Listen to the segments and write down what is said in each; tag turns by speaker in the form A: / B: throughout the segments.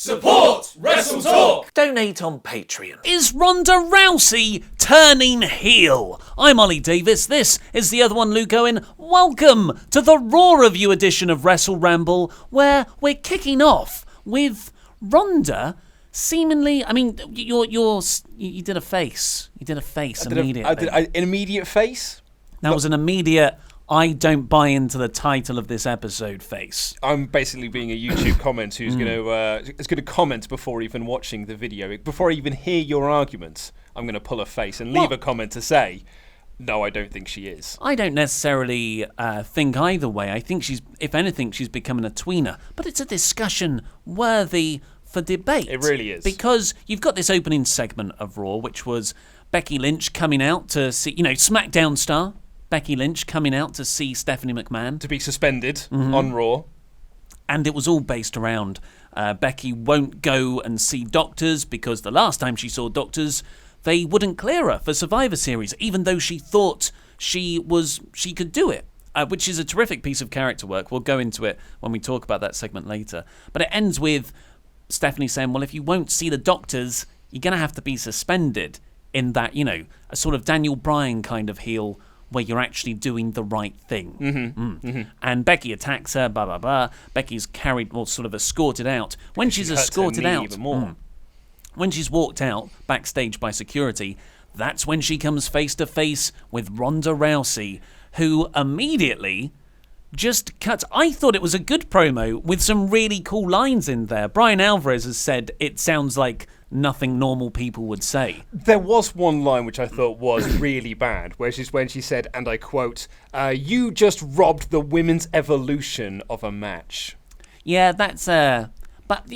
A: Support WrestleTalk!
B: Donate on Patreon.
C: Is Ronda Rousey turning heel? I'm Ollie Davis, this is the other one, Luke Owen. Welcome to the Raw review edition of WrestleRamble, where we're kicking off with Ronda seemingly, I mean, you did a face. You did a face immediately.
A: An immediate face?
C: That was an immediate, I don't buy into the title of this episode face.
A: I'm basically being a YouTube comment who's going to comment before even watching the video. Before I even hear your arguments, I'm going to pull a face and leave a comment to say, no, I don't think she is.
C: I don't necessarily think either way. I think if anything, she's becoming a tweener. But it's a discussion worthy for debate.
A: It really is.
C: Because you've got this opening segment of Raw, which was Becky Lynch coming out to see, SmackDown star Becky Lynch coming out to see Stephanie McMahon.
A: To be suspended on Raw.
C: And it was all based around Becky won't go and see doctors because the last time she saw doctors, they wouldn't clear her for Survivor Series, even though she thought she could do it, which is a terrific piece of character work. We'll go into it when we talk about that segment later. But it ends with Stephanie saying, well, if you won't see the doctors, you're going to have to be suspended in that, a sort of Daniel Bryan kind of heel where you're actually doing the right thing. And Becky attacks her, blah, blah, blah. Becky's sort of escorted out. When she's escorted out,
A: even more.
C: When she's walked out backstage by security, that's when she comes face to face with Ronda Rousey, who immediately just cuts. I thought it was a good promo with some really cool lines in there. Brian Alvarez has said it sounds like nothing normal people would say.
A: There was one line which I thought was really bad, when she said, and I quote, you just robbed the women's evolution of a match.
C: Yeah, that's but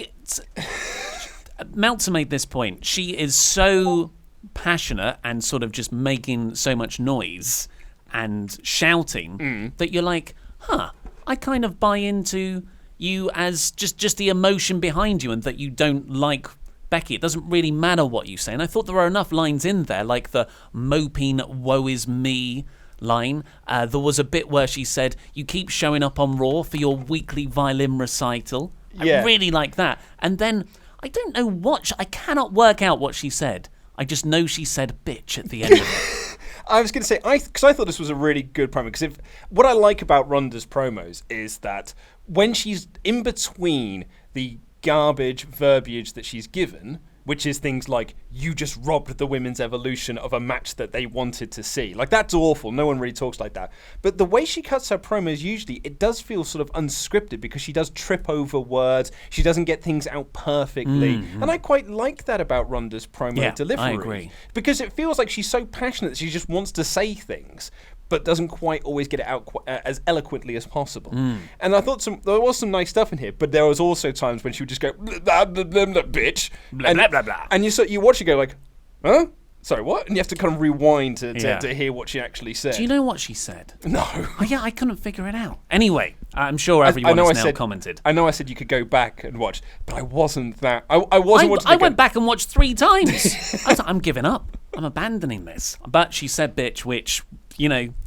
C: Meltzer made this point. She is so passionate and sort of just making so much noise and shouting that you're like, I kind of buy into you as just the emotion behind you, and that you don't like Becky. It doesn't really matter what you say. And I thought there were enough lines in there, like the moping woe is me line. There was a bit where she said, you keep showing up on Raw for your weekly violin recital.
A: Yeah.
C: I really like that. And then I don't know I cannot work out what she said. I just know she said bitch at the end of it.
A: I was going to say, because I thought this was a really good promo, because what I like about Ronda's promos is that when she's in between the garbage verbiage that she's given, which is things like, you just robbed the women's evolution of a match that they wanted to see. Like, that's awful. No one really talks like that. But the way she cuts her promos, usually, it does feel sort of unscripted, because she does trip over words. She doesn't get things out perfectly. And I quite like that about Ronda's promo delivery.
C: I agree.
A: Because it feels like she's so passionate that she just wants to say things, but doesn't quite always get it out as eloquently as possible. And I thought there was some nice stuff in here, but there was also times when she would just go, blah, blah, blah, blah, bitch.
C: Blah, blah, blah, blah.
A: And you watch it go like, huh? Sorry, what? And you have to kind of rewind to hear what she actually said.
C: Do you know what she said?
A: No.
C: Oh, yeah, I couldn't figure it out. Anyway, I'm sure everyone has now commented.
A: I know I said you could go back and watch, but I wasn't that. I wasn't watching.
C: I went back and watched 3 times. I'm giving up. I'm abandoning this. But she said bitch, which,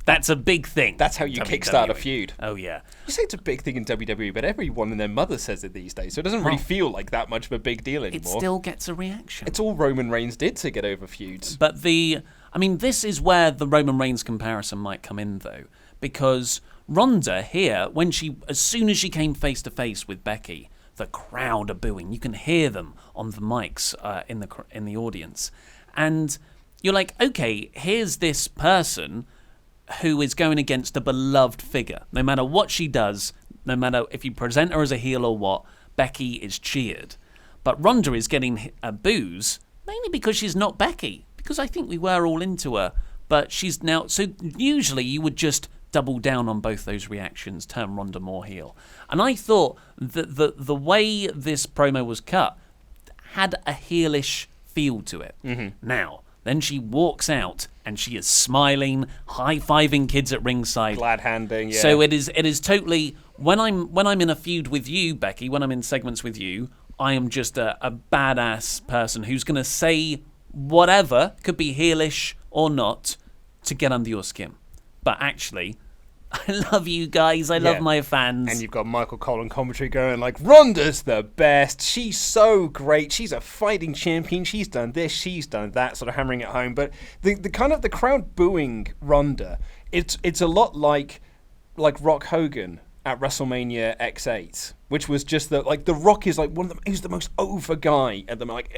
C: that's a big thing.
A: That's how you kickstart a feud.
C: Oh, yeah.
A: You say it's a big thing in WWE, but everyone and their mother says it these days, so it doesn't really feel like that much of a big deal anymore.
C: It still gets a reaction.
A: It's all Roman Reigns did to get over feuds.
C: But this is where the Roman Reigns comparison might come in, though, because Ronda here, as soon as she came face to face with Becky, the crowd are booing. You can hear them on the mics in the audience, and you're like, okay, here's this person who is going against a beloved figure. No matter what she does, no matter if you present her as a heel or what, Becky is cheered. But Ronda is getting boos, mainly because she's not Becky, because I think we were all into her, but she's now. So usually you would just double down on both those reactions, turn Ronda more heel. And I thought that the way this promo was cut had a heelish feel to it. Now, then she walks out and she is smiling, high-fiving kids at ringside.
A: Glad handing, yeah.
C: So it is totally, when I'm in a feud with you, Becky, when I'm in segments with you, I am just a badass person who's going to say whatever, could be heelish or not, to get under your skin. But actually, I love you guys. I love my fans.
A: And you've got Michael Cole on commentary going like, Ronda's the best. She's so great. She's a fighting champion. She's done this. She's done that. Sort of hammering it home. But the kind of the crowd booing Ronda, it's a lot like Rock Hogan at WrestleMania X8, which was just that, like, The Rock is like he's the most over guy at the moment. Like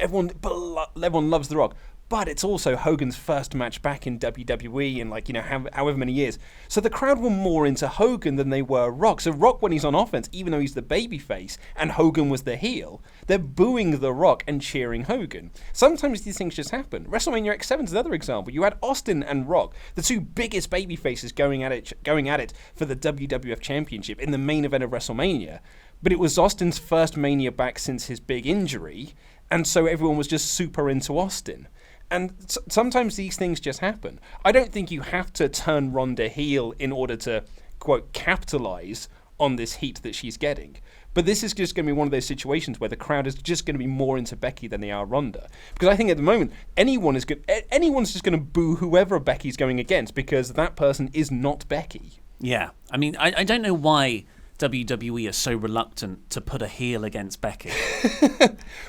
A: everyone loves The Rock. But it's also Hogan's first match back in WWE in, like, you know, however many years. So the crowd were more into Hogan than they were Rock. So Rock, when he's on offense, even though he's the babyface and Hogan was the heel, they're booing The Rock and cheering Hogan. Sometimes these things just happen. WrestleMania X7 is another example. You had Austin and Rock, the two biggest babyfaces going at it for the WWF Championship in the main event of WrestleMania. But it was Austin's first Mania back since his big injury, and so everyone was just super into Austin. And sometimes these things just happen. I don't think you have to turn Ronda heel in order to, quote, capitalize on this heat that she's getting. But this is just going to be one of those situations where the crowd is just going to be more into Becky than they are Ronda. Because I think at the moment, anyone's just going to boo whoever Becky's going against, because that person is not Becky.
C: Yeah. I mean, I don't know why WWE are so reluctant to put a heel against Becky.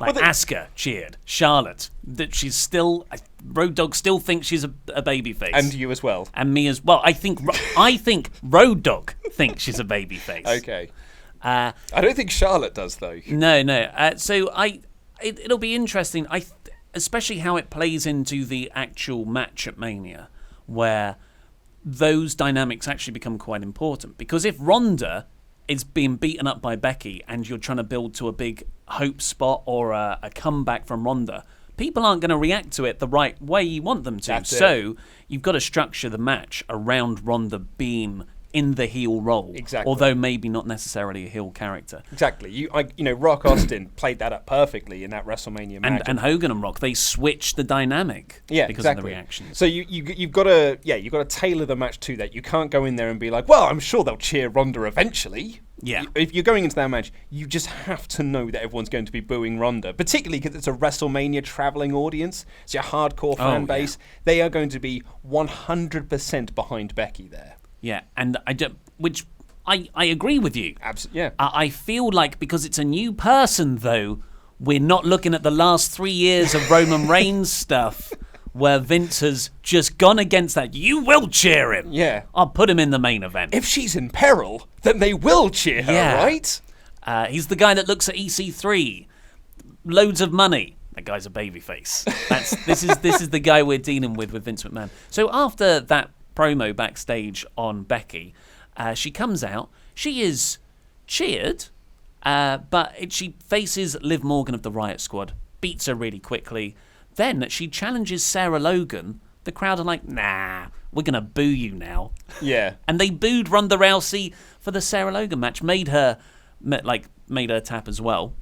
C: Like, Asuka cheered. Charlotte, that she's still... Road Dogg still thinks she's a babyface.
A: And you as well.
C: And me as well. I think Road Dogg thinks she's a babyface.
A: Okay. I don't think Charlotte does, though.
C: No. So it'll be interesting, especially how it plays into the actual match at Mania, where those dynamics actually become quite important. Because if Ronda is being beaten up by Becky and you're trying to build to a big hope spot or a comeback from Ronda, people aren't going to react to it the right way you want them to. So you've got to structure the match around Ronda being in the heel role.
A: Exactly.
C: Although maybe not necessarily a heel character.
A: Exactly. Rock Austin played that up perfectly in that WrestleMania match.
C: And Hogan and Rock, they switched the dynamic because of the reactions.
A: So you've got to tailor the match to that. You can't go in there and be like, well, I'm sure they'll cheer Ronda eventually.
C: Yeah.
A: If you're going into that match, you just have to know that everyone's going to be booing Ronda, particularly because it's a WrestleMania traveling audience. It's your hardcore fan base. Yeah. They are going to be 100% behind Becky there.
C: Yeah, and I agree with you.
A: Absolutely, yeah.
C: I feel like because it's a new person, though, we're not looking at the last 3 years of Roman Reigns stuff, where Vince has just gone against that. You will cheer him.
A: Yeah.
C: I'll put him in the main event.
A: If she's in peril, then they will cheer her, right?
C: He's the guy that looks at EC3. Loads of money. That guy's a babyface. This is the guy we're dealing with Vince McMahon. So after that promo backstage on Becky, she comes out. She is cheered, but she faces Liv Morgan of the Riot Squad, beats her really quickly. Then she challenges Sarah Logan. The crowd are like, nah, we're going to boo you now.
A: Yeah.
C: And they booed Ronda Rousey for the Sarah Logan match, made her tap as well.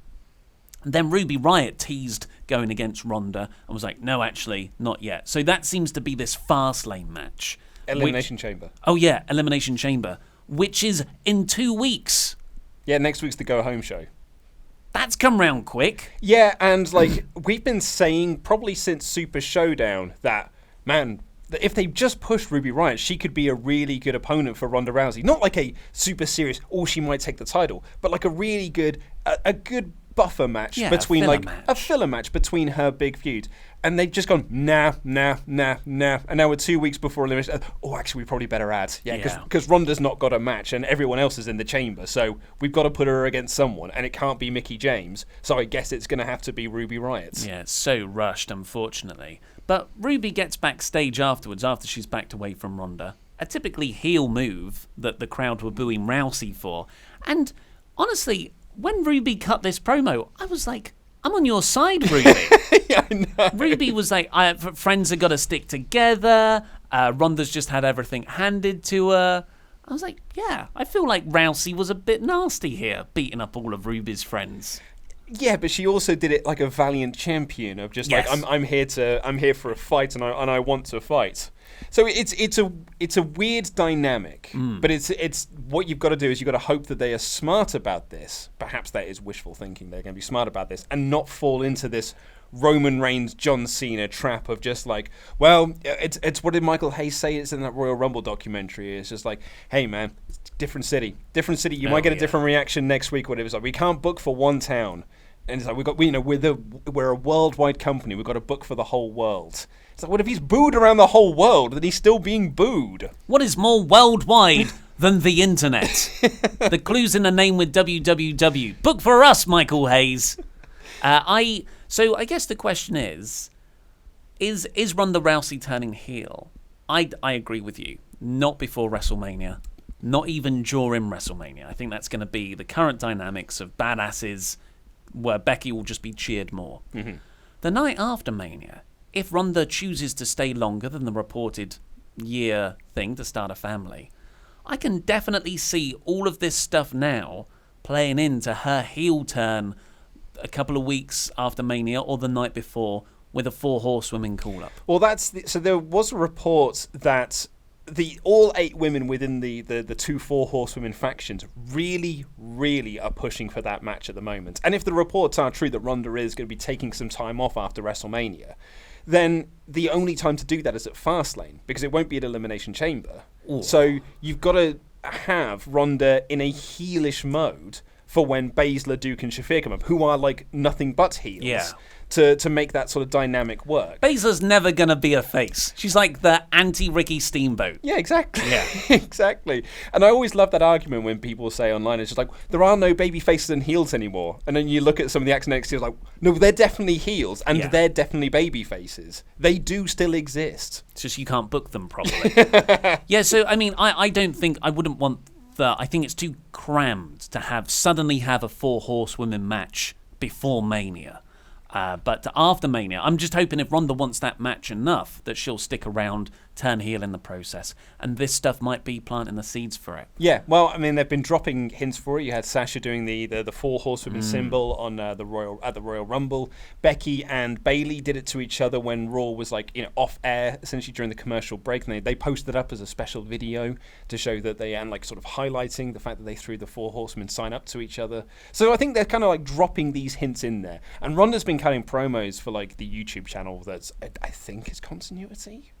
C: And then Ruby Riott teased going against Ronda and was like, no, actually, not yet. So that seems to be this Fastlane match.
A: Elimination Chamber.
C: Oh, yeah, Elimination Chamber, which is in 2 weeks.
A: Yeah, next week's the go-home show.
C: That's come round quick.
A: Yeah, and we've been saying probably since Super Showdown that, man, if they just pushed Ruby Riott, she could be a really good opponent for Ronda Rousey. Not like a super serious, she might take the title, but like a really good, a good buffer match between a filler match between her big feud. And they've just gone, nah. And now we're 2 weeks before elimination. Actually, we probably better add. Because Ronda's not got a match and everyone else is in the chamber. So we've got to put her against someone. And it can't be Mickie James. So I guess it's going to have to be Ruby Riott.
C: Yeah, it's so rushed, unfortunately. But Ruby gets backstage afterwards, after she's backed away from Ronda. A typically heel move that the crowd were booing Rousey for. And honestly, when Ruby cut this promo, I was like, I'm on your side, Ruby.
A: Yeah, I know.
C: Ruby was like, friends have got to stick together. Ronda's just had everything handed to her. I was like, yeah, I feel like Rousey was a bit nasty here, beating up all of Ruby's friends.
A: Yeah, but she also did it like a valiant champion of just I'm here for a fight and I want to fight. So it's a weird dynamic, but it's what you've got to do is you've got to hope that they are smart about this. Perhaps that is wishful thinking. They're going to be smart about this and not fall into this Roman Reigns, John Cena trap of just like, well, it's what did Michael Hayes say? It's in that Royal Rumble documentary. It's just like, hey man, it's different city. You might get a different reaction next week. Whatever. It's like we can't book for one town, and it's like we're a worldwide company. We've got to book for the whole world. It's like, what if he's booed around the whole world? Then he's still being booed.
C: What is more worldwide than the internet? The clue's in the name with www. Book for us, Michael Hayes. So I guess the question is Ronda Rousey turning heel? I agree with you. Not before WrestleMania. Not even during WrestleMania. I think that's going to be the current dynamics of badasses where Becky will just be cheered more. Mm-hmm. The night after Mania, if Ronda chooses to stay longer than the reported year thing to start a family, I can definitely see all of this stuff now playing into her heel turn a couple of weeks after Mania or the night before with a 4 horsewomen call-up.
A: Well, so there was a report that all 8 women within the 2 4 horsewomen factions really, really are pushing for that match at the moment. And if the reports are true that Ronda is going to be taking some time off after WrestleMania, then the only time to do that is at Fastlane, because it won't be at Elimination Chamber. Ooh. So you've got to have Ronda in a heelish mode for when Baszler, Duke, and Shafir come up, who are like nothing but heels, to make that sort of dynamic work.
C: Baszler's never going to be a face. She's like the anti-Ricky Steamboat.
A: Yeah, exactly. Yeah. Exactly. And I always love that argument when people say online, it's just like, there are no baby faces and heels anymore. And then you look at some of the acts next year, like, no, they're definitely heels, and they're definitely baby faces. They do still exist.
C: It's just you can't book them properly. Yeah, so, I mean, I don't think, I wouldn't want I think it's too crammed to suddenly have a 4 horsewomen match before Mania. But after Mania, I'm just hoping if Ronda wants that match enough that she'll stick around, turn heel in the process, and this stuff might be planting the seeds for it.
A: Yeah, well, I mean, they've been dropping hints for it. You had Sasha doing the 4 horsewomen symbol on the Royal Rumble. Becky and Bayley did it to each other when Raw was off air, essentially during the commercial break. And they posted it up as a special video to show that and sort of highlighting the fact that they threw the 4 horsemen sign up to each other. So I think they're kind of like dropping these hints in there. And Ronda's been cutting promos for like the YouTube channel that's I think is Continuity.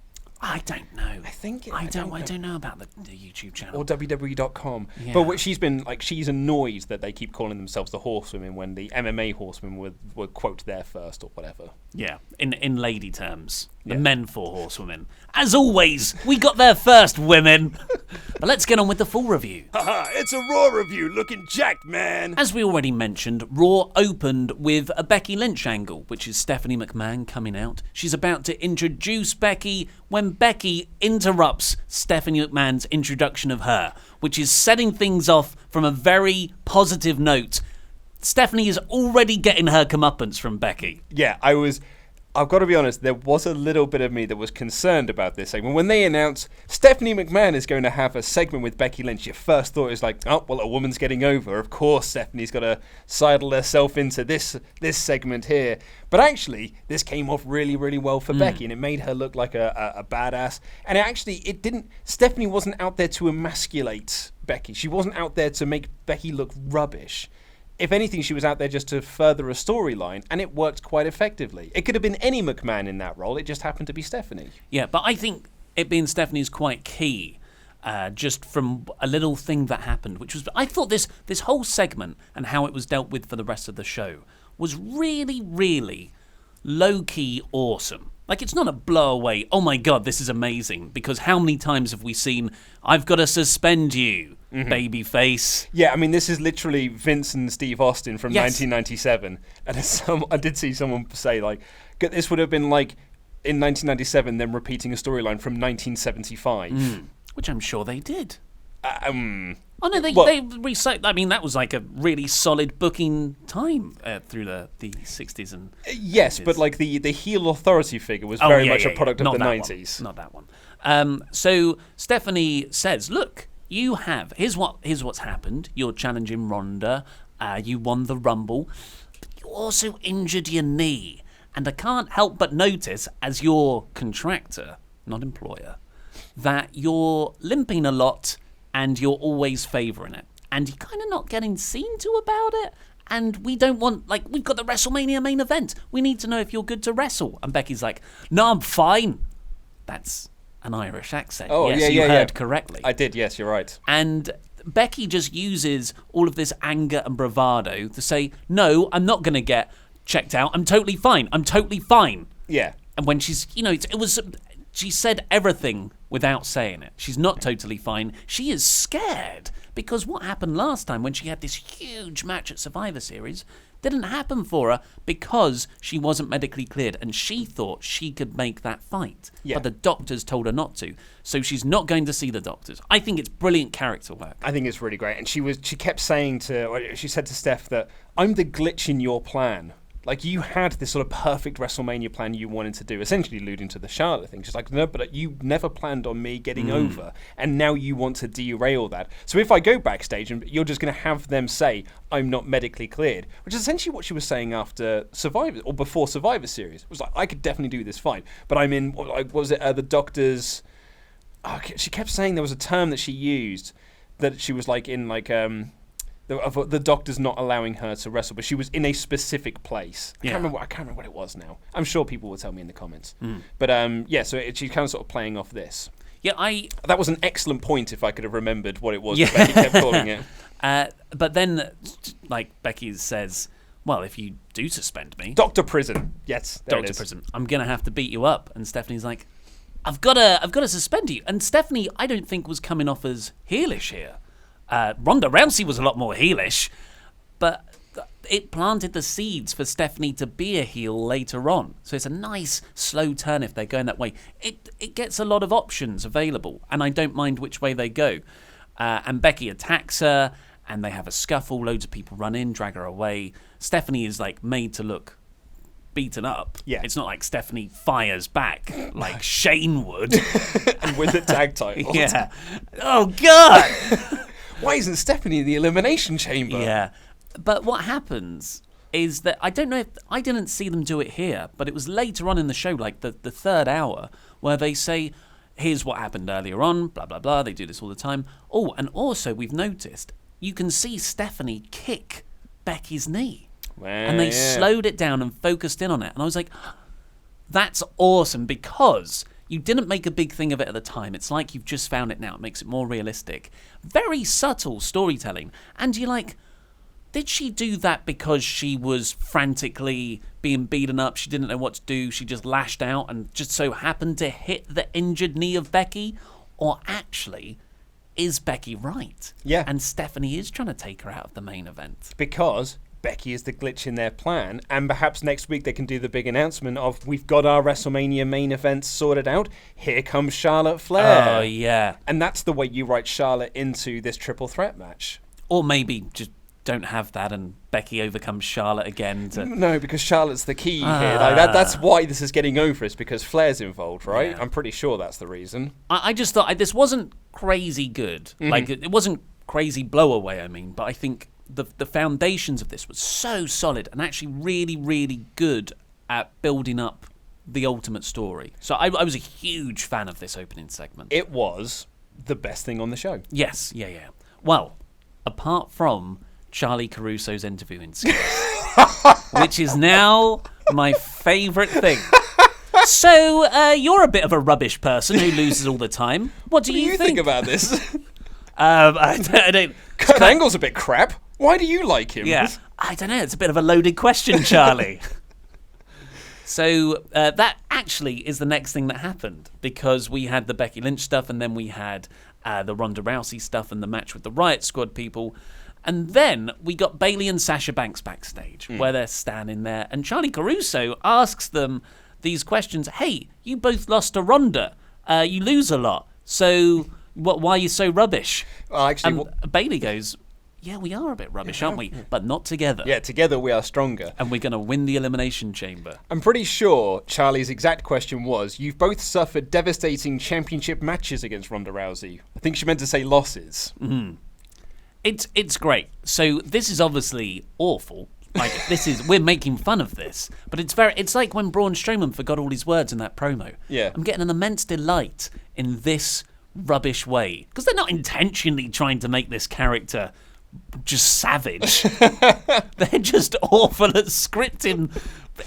C: I don't know.
A: I
C: don't know about the YouTube channel.
A: Or WWE.com.
C: Yeah.
A: But she's annoyed that they keep calling themselves the Horsewomen when the MMA Horsewomen were quote there first or whatever.
C: Yeah, in lady terms. The men 4 horsewomen. As always, we got there first, women. But let's get on with the full review.
A: Haha, it's a Raw review looking jacked, man.
C: As we already mentioned, Raw opened with a Becky Lynch angle, which is Stephanie McMahon coming out. She's about to introduce Becky when Becky interrupts Stephanie McMahon's introduction of her, which is setting things off from a very positive note. Stephanie is already getting her comeuppance from Becky.
A: Yeah, I've got to be honest, there was a little bit of me that was concerned about this segment. When they announced Stephanie McMahon is going to have a segment with Becky Lynch, your first thought is like, oh, well, a woman's getting over. Of course, Stephanie's got to sidle herself into this segment here. But actually, this came off really, really well for Becky, and it made her look like a badass. And Stephanie wasn't out there to emasculate Becky. She wasn't out there to make Becky look rubbish. If anything, she was out there just to further a storyline, and it worked quite effectively. It could have been any McMahon in that role. It just happened to be Stephanie.
C: Yeah, but I think it being Stephanie is quite key, just from a little thing that happened, which was, I thought this whole segment and how it was dealt with for the rest of the show was really, really low-key awesome. Like, it's not a blow-away, oh my God, this is amazing, because how many times have we seen, I've got to suspend you, baby face?
A: Yeah, I mean, this is literally Vince and Steve Austin from 1997. And I did see someone say, like, this would have been like, in 1997, them repeating a storyline from 1975.
C: Which I'm sure they did.
A: Oh
C: no, they recycled. I mean, that was like a really solid booking time through the 60s and
A: yes,
C: 70s.
A: But like the heel authority figure was very much a product of the 90s.
C: Not that one. So Stephanie says, "Look, here's what's happened. You're challenging Ronda. You won the Rumble, but you also injured your knee, and I can't help but notice, as your contractor, not employer, that you're limping a lot." And you're always favouring it. And you're kind of not getting seen to about it. And we don't want, we've got the WrestleMania main event. We need to know if you're good to wrestle. And Becky's like, no, I'm fine. That's an Irish accent.
A: Oh,
C: yes,
A: yeah,
C: you
A: yeah,
C: heard
A: yeah.
C: correctly.
A: I did, yes, you're right.
C: And Becky just uses all of this anger and bravado to say, no, I'm not going to get checked out. I'm totally fine. I'm totally fine.
A: Yeah.
C: And when she's, she said everything without saying it. She's not totally fine. She is scared because what happened last time when she had this huge match at Survivor Series didn't happen for her because she wasn't medically cleared and she thought she could make that fight.
A: Yeah.
C: But the doctors told her not to. So she's not going to see the doctors. I think it's brilliant character work.
A: I think it's really great. And she kept saying she said to Steph that I'm the glitch in your plan. Like, you had this sort of perfect WrestleMania plan you wanted to do, essentially alluding to the Charlotte thing. She's like, no, but you never planned on me getting over, and now you want to derail that. So if I go backstage and you're just going to have them say, I'm not medically cleared, which is essentially what she was saying after Survivor, or before Survivor Series. It was like, I could definitely do this fine, but I'm in, was it the doctor's... Oh, she kept saying there was a term that she used, that she was like in like... the doctor's not allowing her to wrestle, but she was in a specific place. I can't remember what it was now. I'm sure people will tell me in the comments. But so she's kind of sort of playing off this.
C: Yeah,
A: that was an excellent point if I could have remembered what it was that Becky kept calling it.
C: But then, Becky says, well, if you do suspend me...
A: Dr. Prison. Yes, there
C: Dr. Prison. I'm going to have to beat you up. And Stephanie's like, I've got to suspend you. And Stephanie, I don't think, was coming off as heelish here. Ronda Rousey was a lot more heelish, but it planted the seeds for Stephanie to be a heel later on. So it's a nice slow turn if they're going that way. It gets a lot of options available, and I don't mind which way they go. And Becky attacks her, and they have a scuffle. Loads of people run in, drag her away. Stephanie is made to look beaten up.
A: Yeah.
C: It's not like Stephanie fires back like Shane would.
A: And with the tag title.
C: Yeah. Oh, God!
A: Why isn't Stephanie in the Elimination Chamber?
C: Yeah. But what happens is that I don't know if I didn't see them do it here, but it was later on in the show, like the third hour, where they say, here's what happened earlier on, blah, blah, blah. They do this all the time. Oh, and also we've noticed you can see Stephanie kick Becky's knee.
A: Well,
C: and they slowed it down and focused in on it. And I was like, that's awesome because... You didn't make a big thing of it at the time. It's like you've just found it now. It makes it more realistic. Very subtle storytelling. And you're like, did she do that because she was frantically being beaten up? She didn't know what to do. She just lashed out and just so happened to hit the injured knee of Becky? Or actually, is Becky right?
A: Yeah.
C: And Stephanie is trying to take her out of the main event.
A: Because... Becky is the glitch in their plan, and perhaps next week they can do the big announcement of we've got our WrestleMania main event sorted out. Here comes Charlotte Flair.
C: Oh, yeah.
A: And that's the way you write Charlotte into this triple threat match.
C: Or maybe just don't have that and Becky overcomes Charlotte again.
A: No, because Charlotte's the key here. That's why this is getting over. It's because Flair's involved, right? Yeah. I'm pretty sure that's the reason.
C: I just thought this wasn't crazy good. Mm-hmm. It wasn't crazy blow away, I mean, but I think... The foundations of this was so solid and actually really, really good at building up the ultimate story. So I was a huge fan of this opening segment.
A: It was the best thing on the show.
C: Yes, yeah. Well, apart from Charlie Caruso's interviewing skills, which is now my favourite thing. So, you're a bit of a rubbish person who loses all the time. What do you
A: think about this?
C: I don't...
A: Kurt Angle's a bit crap. Why do you like him?
C: Yeah, I don't know. It's a bit of a loaded question, Charlie. So that actually is the next thing that happened because we had the Becky Lynch stuff and then we had the Ronda Rousey stuff and the match with the Riot Squad people. And then we got Bayley and Sasha Banks backstage where they're standing there and Charlie Caruso asks them these questions. Hey, you both lost to Ronda. You lose a lot. So why are you so rubbish?
A: Actually,
C: Bayley goes... Yeah, we are a bit rubbish, aren't we? But not together.
A: Yeah, together we are stronger.
C: And we're going to win the Elimination Chamber.
A: I'm pretty sure Charlie's exact question was, you've both suffered devastating championship matches against Ronda Rousey. I think she meant to say losses.
C: Mm-hmm. It's great. So this is obviously awful. We're making fun of this. But it's like when Braun Strowman forgot all his words in that promo.
A: Yeah.
C: I'm getting an immense delight in this rubbish way. Because they're not intentionally trying to make this character... just savage. They're just awful at scripting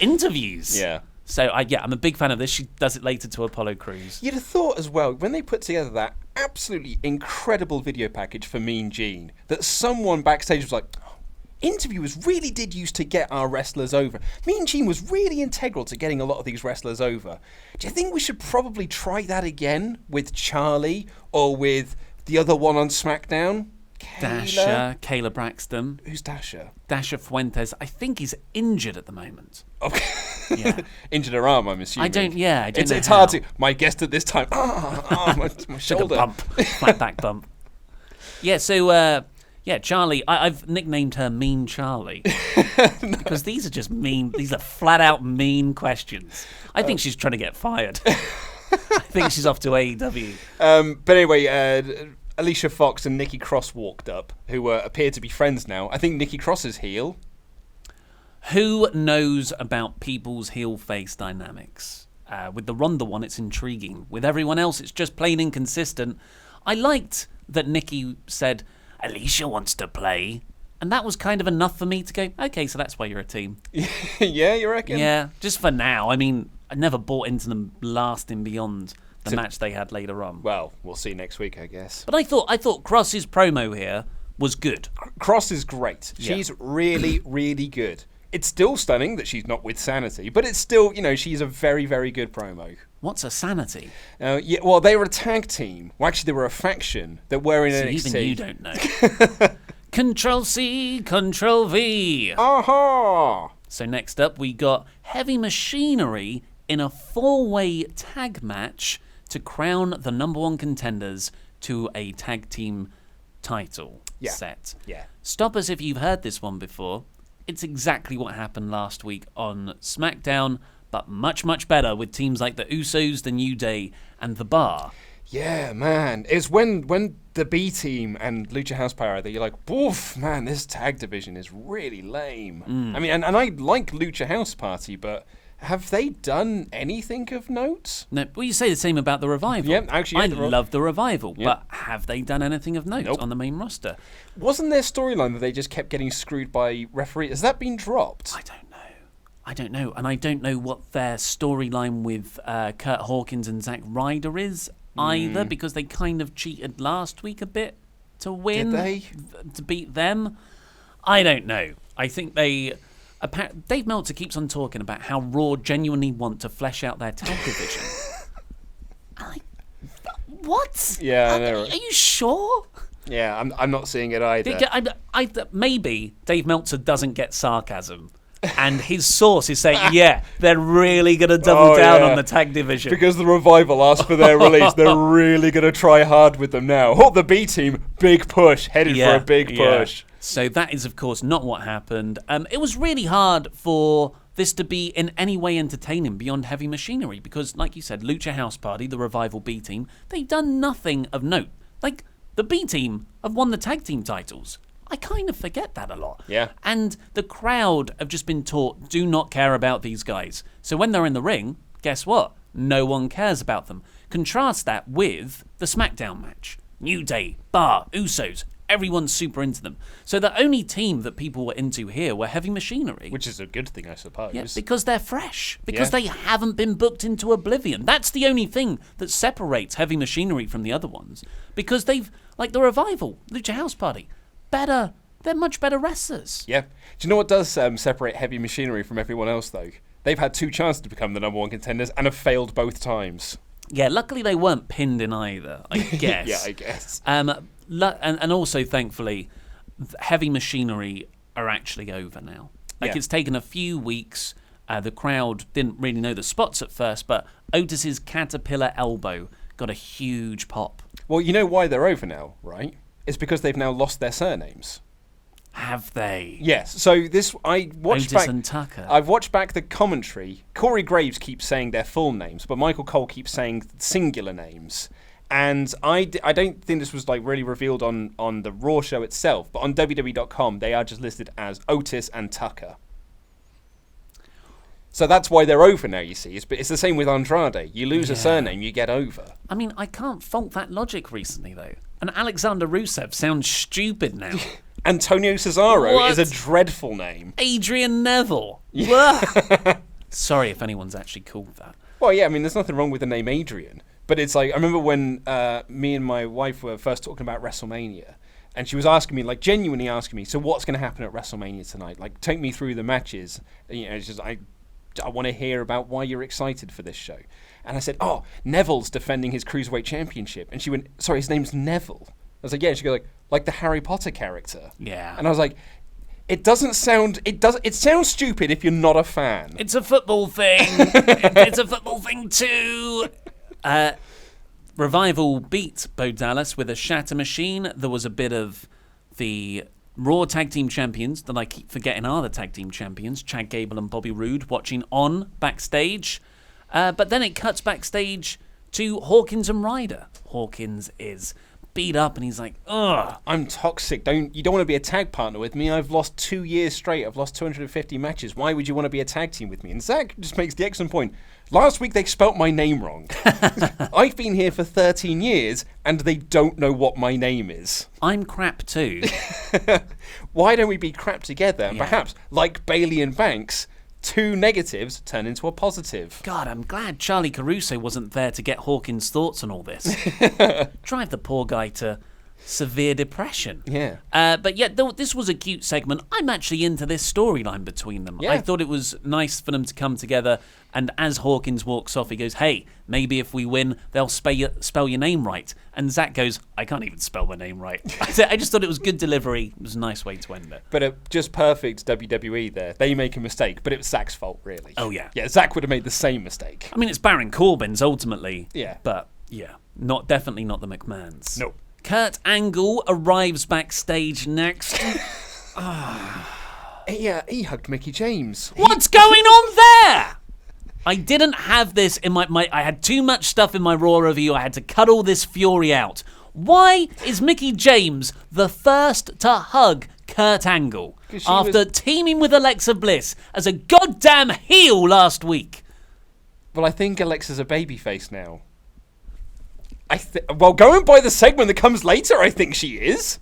C: interviews.
A: Yeah.
C: So, I'm a big fan of this. She does it later to Apollo Crews.
A: You'd have thought as well, when they put together that absolutely incredible video package for Mean Gene, that someone backstage was like, interviewers really did used to get our wrestlers over. Mean Gene was really integral to getting a lot of these wrestlers over. Do you think we should probably try that again with Charlie or with the other one on SmackDown?
C: Dasha, Kayla Braxton.
A: Who's Dasha?
C: Dasha Fuentes. I think he's injured at the moment.
A: Okay.
C: Yeah.
A: Injured her arm, I'm assuming.
C: I don't know
A: It's
C: how.
A: hard to... My guest at this time... my shoulder.
C: Took a bump. Flat back bump. Yeah, so... Charlie, I've nicknamed her Mean Charlie because these are just mean. These are flat out mean questions. I think she's trying to get fired. I think she's off to AEW.
A: But anyway, Alicia Fox and Nikki Cross walked up, who appear to be friends now. I think Nikki Cross is heel.
C: Who knows about people's heel-face dynamics? With the Ronda one, it's intriguing. With everyone else, it's just plain inconsistent. I liked that Nikki said, Alicia wants to play. And that was kind of enough for me to go, okay, so that's why you're a team.
A: Yeah, you reckon?
C: Yeah, just for now. I mean, I never bought into them lasting beyond the match they had later on.
A: Well, we'll see next week, I guess.
C: But I thought Cross's promo here was good.
A: Cross is great. She's really, really good. It's still stunning that she's not with Sanity, but it's still, she's a very, very good promo.
C: What's a Sanity?
A: Well, they were a tag team. Well, actually, they were a faction that were in NXT.
C: Even you don't know. Control-C, Control-V.
A: Aha!
C: So next up, we got Heavy Machinery in a 4-way tag match to crown the number one contenders to a tag team title set.
A: Yeah.
C: Stop us if you've heard this one before. It's exactly what happened last week on SmackDown, but much, much better with teams like the Usos, the New Day, and the Bar.
A: Yeah, man. It's when the B team and Lucha House Power are there, you're like, oof, man, this tag division is really lame. I mean, and I like Lucha House Party, but have they done anything of note?
C: No, well, you say the same about the Revival.
A: Yeah, actually,
C: I love the Revival,
A: Yep.
C: but have they done anything of note
A: Nope.
C: on the main roster?
A: Wasn't their storyline that they just kept getting screwed by referees? Has that been dropped?
C: I don't know. And I don't know what their storyline with Kurt Hawkins and Zack Ryder is either, because they kind of cheated last week a bit to win.
A: Did they?
C: To beat them. I don't know. I think they... Dave Meltzer keeps on talking about how Raw genuinely want to flesh out their tag division. What?
A: Yeah, I know.
C: Are you sure?
A: Yeah, I'm not seeing it either.
C: Maybe Dave Meltzer doesn't get sarcasm. And his source is saying, yeah, they're really going to double down on the tag division.
A: Because the Revival asked for their release, they're really going to try hard with them now. Oh, the B team, big push, headed for a big push.
C: So that is, of course, not what happened. It was really hard for this to be in any way entertaining beyond Heavy Machinery because, like you said, Lucha House Party, the Revival B team, they've done nothing of note. Like, the B team have won the tag team titles. I kind of forget that a lot.
A: Yeah.
C: And the crowd have just been taught, do not care about these guys. So when they're in the ring, guess what? No one cares about them. Contrast that with the SmackDown match. New Day, Bar, Usos, everyone's super into them. So the only team that people were into here were Heavy Machinery.
A: Which is a good thing, I suppose.
C: Yeah, because they're fresh. Because they haven't been booked into oblivion. That's the only thing that separates Heavy Machinery from the other ones. Because they've, like the Revival, Lucha House Party, better. They're much better wrestlers.
A: Yeah. Do you know what does separate Heavy Machinery from everyone else, though? They've had 2 chances to become the number one contenders and have failed both times.
C: Yeah, luckily they weren't pinned in either, I guess.
A: Yeah, I guess.
C: And also, thankfully, Heavy Machinery are actually over now. Like, it's taken a few weeks. The crowd didn't really know the spots at first, but Otis's caterpillar elbow got a huge pop.
A: Well, you know why they're over now, right? It's because they've now lost their surnames.
C: Have they?
A: Yes. So I watched
C: Otis
A: back.
C: and Tucker.
A: I've watched back the commentary. Corey Graves keeps saying their full names, but Michael Cole keeps saying singular names. And I don't think this was like really revealed on the Raw show itself, but on WWE.com they are just listed as Otis and Tucker. So that's why they're over now, you see. It's the same with Andrade. You lose a surname, you get over.
C: I mean, I can't fault that logic recently, though. And Alexander Rusev sounds stupid now.
A: Antonio Cesaro
C: What?
A: is a dreadful name.
C: Adrian Neville. Sorry if anyone's actually called that.
A: Well, yeah, I mean, there's nothing wrong with the name Adrian. But it's like, I remember when me and my wife were first talking about WrestleMania, and she was asking me, like, genuinely asking me, so what's going to happen at WrestleMania tonight? Like, take me through the matches. You know, it's just, I want to hear about why you're excited for this show. And I said, oh, Neville's defending his Cruiserweight Championship. And she went, sorry, his name's Neville. I was like, yeah. And she goes, like the Harry Potter character.
C: Yeah.
A: And I was like, it sounds stupid if you're not a fan.
C: It's a football thing. It's a football thing too. Revival beat Bo Dallas with a shatter machine. There was a bit of the Raw Tag Team Champions that I keep forgetting are the Tag Team Champions, Chad Gable and Bobby Roode, watching on backstage. But then it cuts backstage to Hawkins and Ryder. Hawkins is beat up and he's like, ugh.
A: I'm toxic. You don't want to be a tag partner with me. I've lost 2 years straight. I've lost 250 matches. Why would you want to be a tag team with me? And Zach just makes the excellent point. Last week they spelt my name wrong. I've been here for 13 years and they don't know what my name is.
C: I'm crap too.
A: Why don't we be crap together? And
C: Yeah.
A: perhaps, like Bayley and Banks, 2 negatives turn into a positive.
C: God, I'm glad Charlie Caruso wasn't there to get Hawkins' thoughts on all this. Drive the poor guy to severe depression.
A: Yeah.
C: But yeah, this was a cute segment. I'm actually into this storyline between them.
A: Yeah.
C: I thought it was nice for them to come together. And as Hawkins walks off, he goes, hey, maybe if we win, they'll spell your name right. And Zach goes, I can't even spell my name right. I just thought it was good delivery. It was a nice way to end it.
A: But just perfect WWE there. They make a mistake, but it was Zach's fault, really.
C: Oh, yeah.
A: Yeah, Zach would have made the same mistake.
C: I mean, it's Baron Corbin's ultimately.
A: Yeah.
C: But yeah, definitely not the McMahons.
A: Nope.
C: Kurt Angle arrives backstage next.
A: He hugged Mickey James.
C: What's going on there? I didn't have this in my I had too much stuff in my Raw review. I had to cut all this fury out. Why is Mickey James the first to hug Kurt Angle after teaming with Alexa Bliss as a goddamn heel last week?
A: Well, I think Alexa's a babyface now. Well, going by the segment that comes later, I think she is.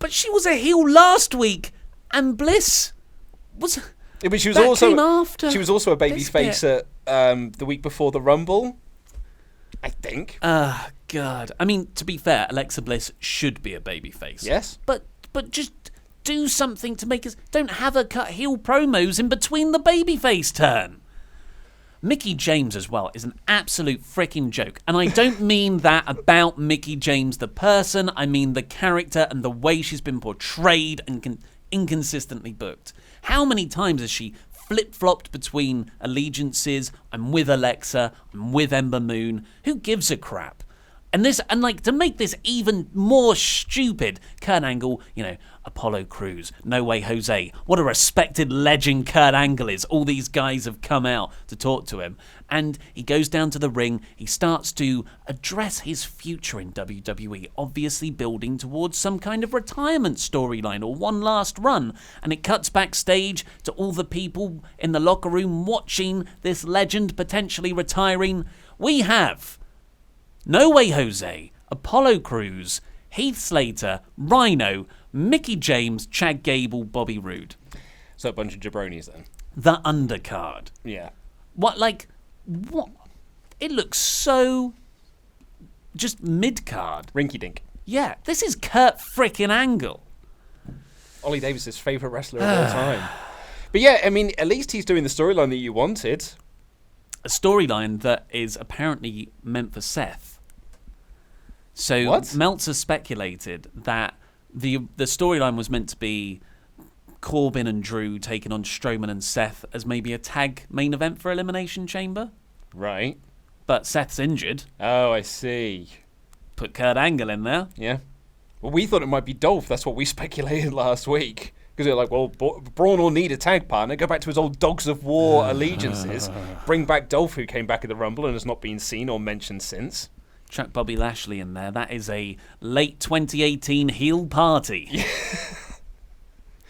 C: But she was a heel last week, and Bliss was.
A: Yeah, but she was
C: that
A: also
C: came after
A: she was also a
C: this
A: babyface at the week before the Rumble, I think.
C: God. I mean, to be fair, Alexa Bliss should be a babyface.
A: Yes.
C: But just do something to make us. Don't have her cut heel promos in between the babyface turn. Mickey James as well is an absolute freaking joke. And I don't mean that about Mickey James the person. I mean the character and the way she's been portrayed and inconsistently booked. How many times has she flip-flopped between allegiances? I'm with Alexa, I'm with Ember Moon. Who gives a crap? And to make this even more stupid, Kurt Angle, Apollo Crews, No Way Jose. What a respected legend Kurt Angle is. All these guys have come out to talk to him. And he goes down to the ring. He starts to address his future in WWE, obviously building towards some kind of retirement storyline or one last run. And it cuts backstage to all the people in the locker room watching this legend potentially retiring. We have No Way Jose, Apollo Crews, Heath Slater, Rhino, Mickey James, Chad Gable, Bobby Roode.
A: So a bunch of jabronis then.
C: The undercard.
A: Yeah.
C: What? It looks so just mid-card.
A: Rinky dink.
C: Yeah, this is Kurt frickin' Angle.
A: Ollie Davis's favourite wrestler of all time. But yeah, I mean, at least he's doing the storyline that you wanted.
C: A storyline that is apparently meant for Seth. So
A: What?
C: Meltzer speculated that the storyline was meant to be Corbin and Drew taking on Strowman and Seth as maybe a tag main event for Elimination Chamber.
A: Right.
C: But Seth's injured.
A: Oh, I see.
C: Put Kurt Angle in there.
A: Yeah. Well, we thought it might be Dolph. That's what we speculated last week. Because they're like, well, Braun will need a tag partner. Go back to his old Dogs of War allegiances. Bring back Dolph, who came back at the Rumble and has not been seen or mentioned since.
C: Chuck Bobby Lashley in there. That is a late 2018 heel party.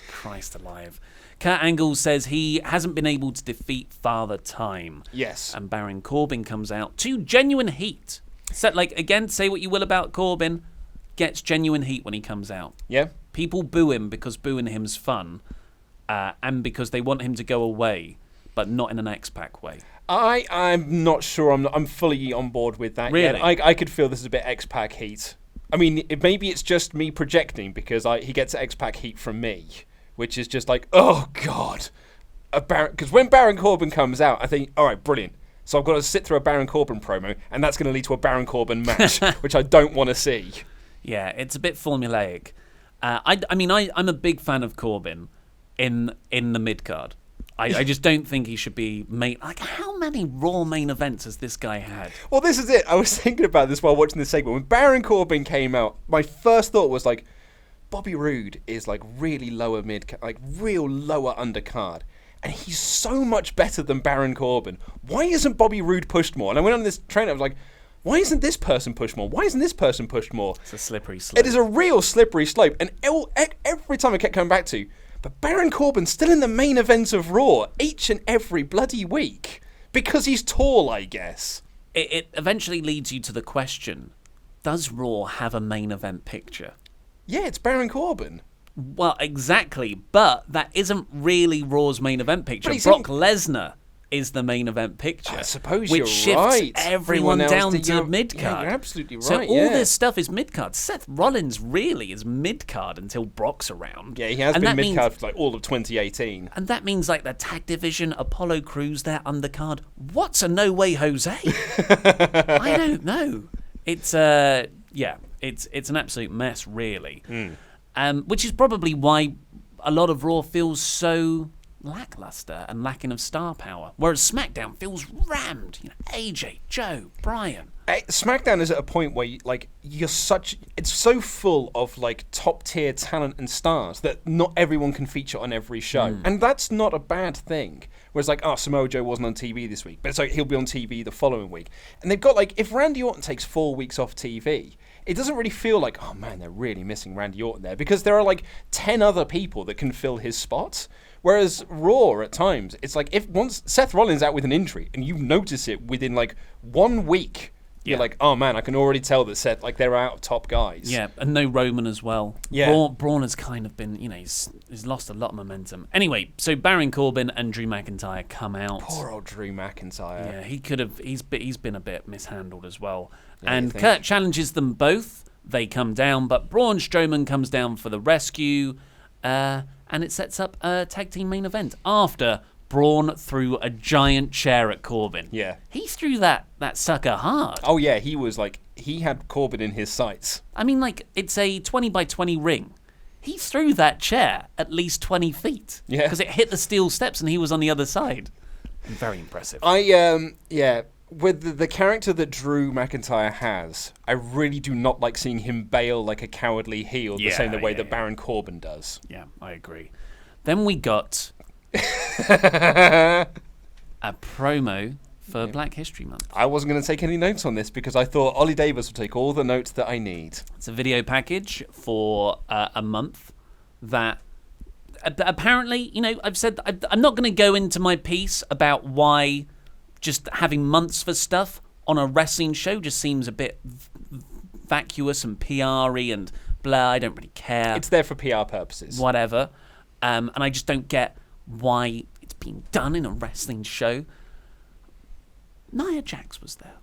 C: Christ alive. Kurt Angle says he hasn't been able to defeat Father Time.
A: Yes.
C: And Baron Corbin comes out to genuine heat. So, again, say what you will about Corbin, gets genuine heat when he comes out.
A: Yeah.
C: People boo him because booing him's fun, and because they want him to go away, but not in an X-Pac way.
A: I'm not sure. I'm fully on board with that.
C: Really?
A: Yet. I could feel this is a bit X-Pac heat. I mean, maybe it's just me projecting because he gets X-Pac heat from me, which is just like, oh God, because when Baron Corbin comes out, I think, all right, brilliant. So I've got to sit through a Baron Corbin promo, and that's going to lead to a Baron Corbin match, which I don't want to see.
C: Yeah, it's a bit formulaic. I'm a big fan of Corbin in the mid card. I just don't think he should be main. Like, how many Raw main events has this guy had?
A: Well, this is it. I was thinking about this while watching this segment. When Baron Corbin came out, my first thought was like, Bobby Roode is like really lower mid, like real lower undercard. And he's so much better than Baron Corbin. Why isn't Bobby Roode pushed more? And I went on this train, I was like, why isn't this person pushed more? Why isn't this person pushed more?
C: It's a slippery slope.
A: It is a real slippery slope. And every time I kept coming back to, but Baron Corbin's still in the main events of Raw each and every bloody week. Because he's tall, I guess.
C: It eventually leads you to the question, does Raw have a main event picture?
A: Yeah, it's Baron Corbin.
C: Well, exactly, but that isn't really Raw's main event picture. Brock Lesnar is the main event picture.
A: I suppose
C: which
A: you're
C: shifts
A: right.
C: everyone down to mid-card.
A: Yeah, you're absolutely right.
C: So all this stuff is mid-card. Seth Rollins really is mid-card until Brock's around.
A: Yeah, he has been mid-card for like all of 2018.
C: And that means like the tag division, Apollo Crews, they're undercard. What's a No Way Jose? I don't know. It's it's an absolute mess, really. Which is probably why a lot of Raw feels so lackluster and lacking of star power, whereas SmackDown feels rammed. AJ, Joe, Brian.
A: SmackDown is at a point where it's so full of like top tier talent and stars that not everyone can feature on every show, and that's not a bad thing. Whereas like, Samoa Joe wasn't on TV this week, but it's like he'll be on TV the following week, and they've got like, if Randy Orton takes 4 weeks off TV, it doesn't really feel like, oh man, they're really missing Randy Orton there, because there are like 10 other people that can fill his spot. Whereas Raw, at times, it's like, if once Seth Rollins out with an injury and you notice it within like 1 week, you're like, oh man, I can already tell that Seth, like, they're out of top guys.
C: Yeah, and no Roman as well.
A: Yeah.
C: Braun has kind of been, he's lost a lot of momentum. Anyway, so Baron Corbin and Drew McIntyre come out.
A: Poor old Drew McIntyre.
C: Yeah, he's been a bit mishandled as well.
A: Yeah,
C: and Kurt challenges them both. They come down, but Braun Strowman comes down for the rescue, and it sets up a tag team main event after Braun threw a giant chair at Corbin.
A: Yeah.
C: He threw that sucker hard.
A: Oh yeah, he had Corbin in his sights.
C: I mean, like, it's a 20 by 20 ring. He threw that chair at least 20 feet.
A: Yeah.
C: Because it hit the steel steps and he was on the other side. Very impressive.
A: With the character that Drew McIntyre has, I really do not like seeing him bail like a cowardly heel the same way that Baron Corbin does.
C: Yeah, I agree. Then we got a promo for Black History Month.
A: I wasn't going to take any notes on this because I thought Ollie Davis would take all the notes that I need.
C: It's a video package for a month that apparently, I've said I'm not going to go into my piece about why just having months for stuff on a wrestling show just seems a bit vacuous and PR-y and blah. I don't really care.
A: It's there for PR purposes.
C: Whatever. And I just don't get why it's being done in a wrestling show. Nia Jax was there.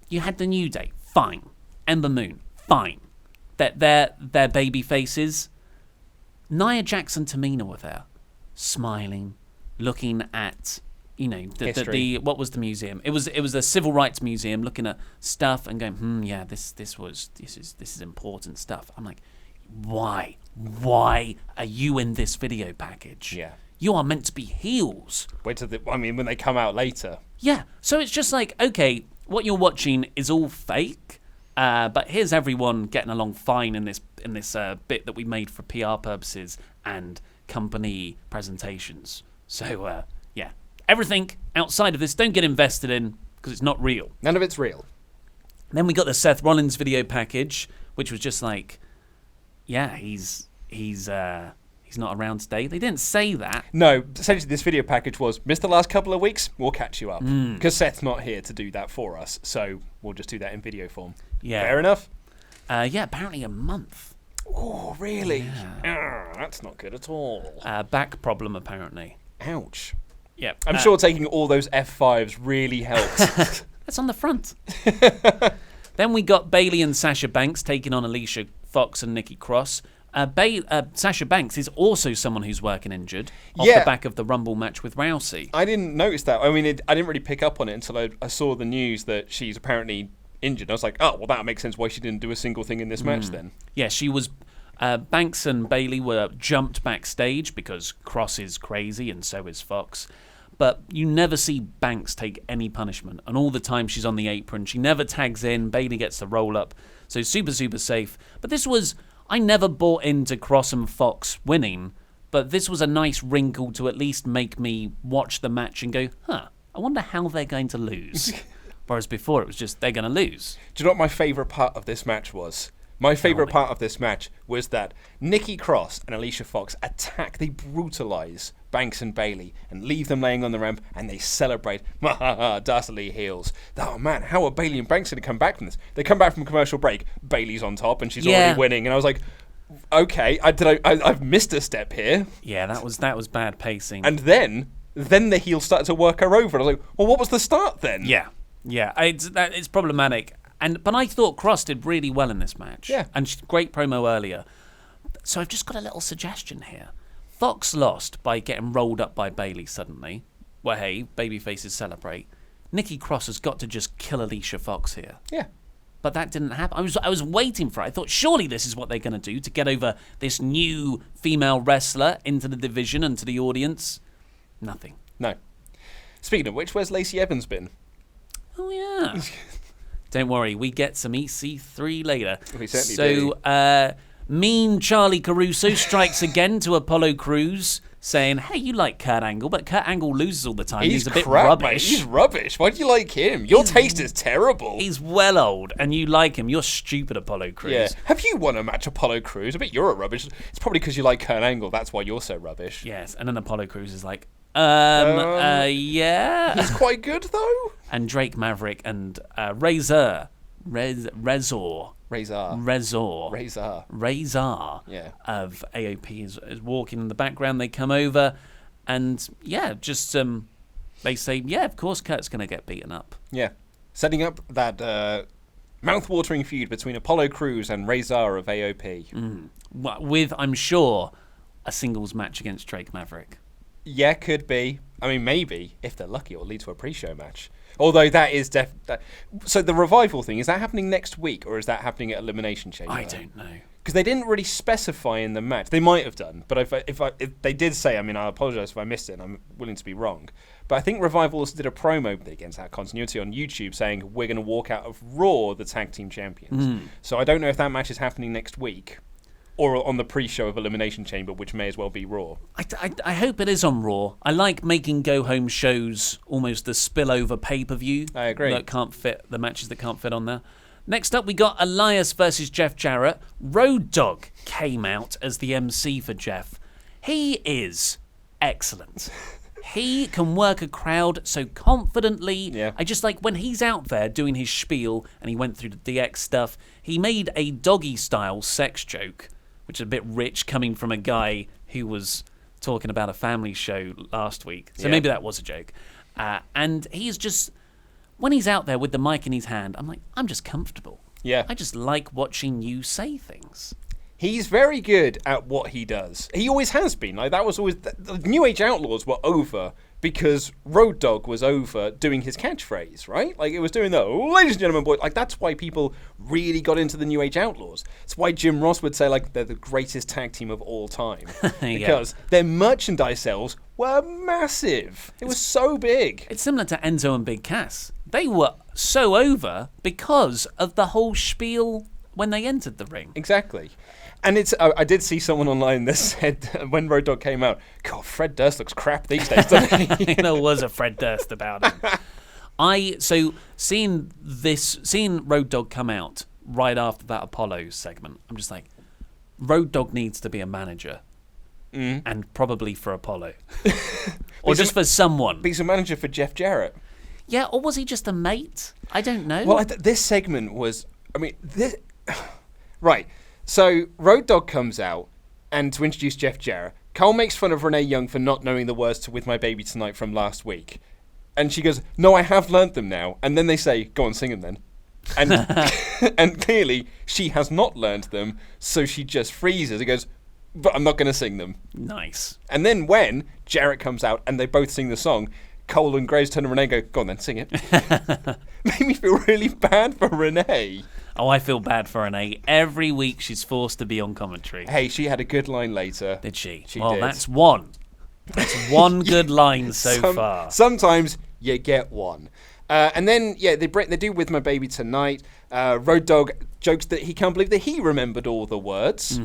C: You had the New Day. Fine. Ember Moon. Fine. They're baby faces. Nia Jax and Tamina were there. Smiling. Looking at... what was the museum? It was a civil rights museum, looking at stuff and going, this is important stuff. I'm like, why are you in this video package?
A: Yeah,
C: you are meant to be heels.
A: when they come out later.
C: Yeah, so it's just like, okay, what you're watching is all fake, but here's everyone getting along fine in this bit that we made for PR purposes and company presentations. So yeah. Everything outside of this, don't get invested in because it's not real.
A: None of it's real.
C: Then we got the Seth Rollins video package, which was just like, he's not around today. They didn't say that.
A: No, essentially this video package was, missed the last couple of weeks, we'll catch you up. Because Seth's not here to do that for us, so we'll just do that in video form.
C: Yeah.
A: Fair enough?
C: Apparently a month.
A: Oh, really?
C: Yeah.
A: That's not good at all.
C: Back problem, apparently.
A: Ouch.
C: Yeah.
A: I'm sure taking all those F5s really helped.
C: That's on the front. Then we got Bayley and Sasha Banks taking on Alicia Fox and Nikki Cross. Sasha Banks is also someone who's working injured off the back of the Rumble match with Rousey.
A: I didn't notice that. I mean, I didn't really pick up on it until I saw the news that she's apparently injured. I was like, oh, well, that makes sense why she didn't do a single thing in this match then.
C: Yeah, she was... Banks and Bayley were jumped backstage because Cross is crazy and so is Fox. But you never see Banks take any punishment. And all the time she's on the apron, she never tags in. Bayley gets the roll up. So super, super safe. But this was... I never bought into Cross and Fox winning, but this was a nice wrinkle to at least make me watch the match and go, I wonder how they're going to lose. Whereas before it was just, they're going to lose.
A: Do you know what my favourite part of this match was? My favourite part of this match was that Nikki Cross and Alicia Fox they brutalise Banks and Bayley and leave them laying on the ramp and they celebrate. Dastardly heels. Oh man, how are Bayley and Banks going to come back from this? They come back from commercial break. Bayley's on top and she's already winning. And I was like, okay, I've missed a step here.
C: Yeah, that was bad pacing.
A: And then the heel started to work her over. And I was like, well, what was the start then?
C: Yeah, it's problematic. But I thought Cross did really well in this match.
A: Yeah.
C: And great promo earlier. So I've just got a little suggestion here. Fox lost by getting rolled up by Bayley suddenly. Well, hey, babyfaces celebrate. Nikki Cross has got to just kill Alicia Fox here.
A: Yeah.
C: But that didn't happen. I was waiting for it. I thought surely this is what they're going to do to get over this new female wrestler into the division and to the audience. Nothing.
A: No. Speaking of which, where's Lacey Evans been?
C: Oh, yeah. Don't worry, we get some EC3 later.
A: We certainly
C: do. Mean Charlie Caruso strikes again to Apollo Crews, saying, hey, you like Kurt Angle, but Kurt Angle loses all the time. He's a bit rubbish.
A: Mate. He's rubbish. Why do you like him? Your taste is terrible.
C: He's well old, and you like him. You're stupid, Apollo Crews.
A: Yeah. Have you won a match, Apollo Crews? I bet you're a rubbish. It's probably because you like Kurt Angle. That's why you're so rubbish.
C: Yes, and then Apollo Crews is like, yeah.
A: He's quite good, though.
C: And Drake Maverick and Razor.
A: Yeah.
C: Of AOP is walking in the background. They come over and, just they say, yeah, of course Kurt's going to get beaten up.
A: Yeah. Setting up that mouth-watering feud between Apollo Crews and Razor of AOP.
C: With, I'm sure, a singles match against Drake Maverick.
A: Yeah, could be. I mean, maybe, if they're lucky, it'll lead to a pre-show match. Although that is so the revival thing, is that happening next week or is that happening at Elimination Chamber?
C: I don't know.
A: Because they didn't really specify in the match. They might have done, but if they did say, I mean, I apologise if I missed it, and I'm willing to be wrong. But I think Revival also did a promo against that continuity on YouTube saying, we're going to walk out of Raw the tag team champions. So I don't know if that match is happening next week or on the pre-show of Elimination Chamber, which may as well be Raw.
C: I hope it is on Raw. I like making go-home shows almost the spillover pay-per-view.
A: I agree.
C: That can't fit, the matches that can't fit on there. Next up, we got Elias versus Jeff Jarrett. Road Dogg came out as the MC for Jeff. He is excellent. He can work a crowd so confidently.
A: Yeah.
C: I just like when he's out there doing his spiel, and he went through the DX stuff, he made a doggy-style sex joke, which is a bit rich coming from a guy who was talking about a family show last week. So maybe that was a joke. And he's just, when he's out there with the mic in his hand, I'm like, I'm just comfortable.
A: Yeah.
C: I just like watching you say things.
A: He's very good at what he does. He always has been. Like that was always the New Age Outlaws were over because Road Dogg was over doing his catchphrase, right? Like it was doing the ladies and gentlemen, boys. Like that's why people really got into the New Age Outlaws. It's why Jim Ross would say like they're the greatest tag team of all time because their merchandise sales were massive. It was so big.
C: It's similar to Enzo and Big Cass. They were so over because of the whole spiel when they entered the ring.
A: Exactly. And it's I did see someone online that said when Road Dogg came out, God, Fred Durst looks crap these days, doesn't he?
C: There was a Fred Durst about him. So seeing Road Dogg come out right after that Apollo segment, I'm just like, Road Dogg needs to be a manager. And probably for Apollo. Or just for someone.
A: But he's a manager for Jeff Jarrett.
C: Yeah, or was he just a mate? I don't know.
A: Well, this segment was, I mean, right. So Road Dogg comes out and to introduce Jeff Jarrett. Cole makes fun of Renee Young for not knowing the words to With My Baby Tonight from last week. And she goes, no, I have learnt them now. And then they say, go on, sing them then. And and clearly she has not learnt them, so she just freezes and goes, but I'm not going to sing them.
C: Nice.
A: And then when Jarrett comes out and they both sing the song, Cole and Graves turn to Renee and go, go on then, sing it. Made me feel really bad for Renee.
C: Oh, I feel bad for Renee. Every week she's forced to be on commentary.
A: Hey, she had a good line later.
C: Did she?
A: She
C: well,
A: did.
C: that's one. That's one good line so far.
A: Sometimes you get one. And then, they do With My Baby Tonight. Road Dogg jokes that he can't believe that he remembered all the words,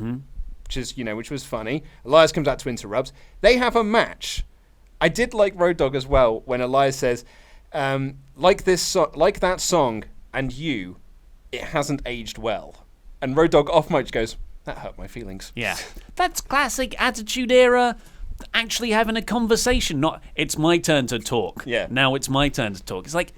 A: which was funny. Elias comes out to interrupt. They have a match. I did like Road Dogg as well when Elias says, like that song and you, it hasn't aged well. And Road Dogg off mic goes, that hurt my feelings.
C: Yeah. That's classic Attitude Era. Actually having a conversation, not it's my turn to talk.
A: Yeah.
C: Now it's my turn to talk. It's like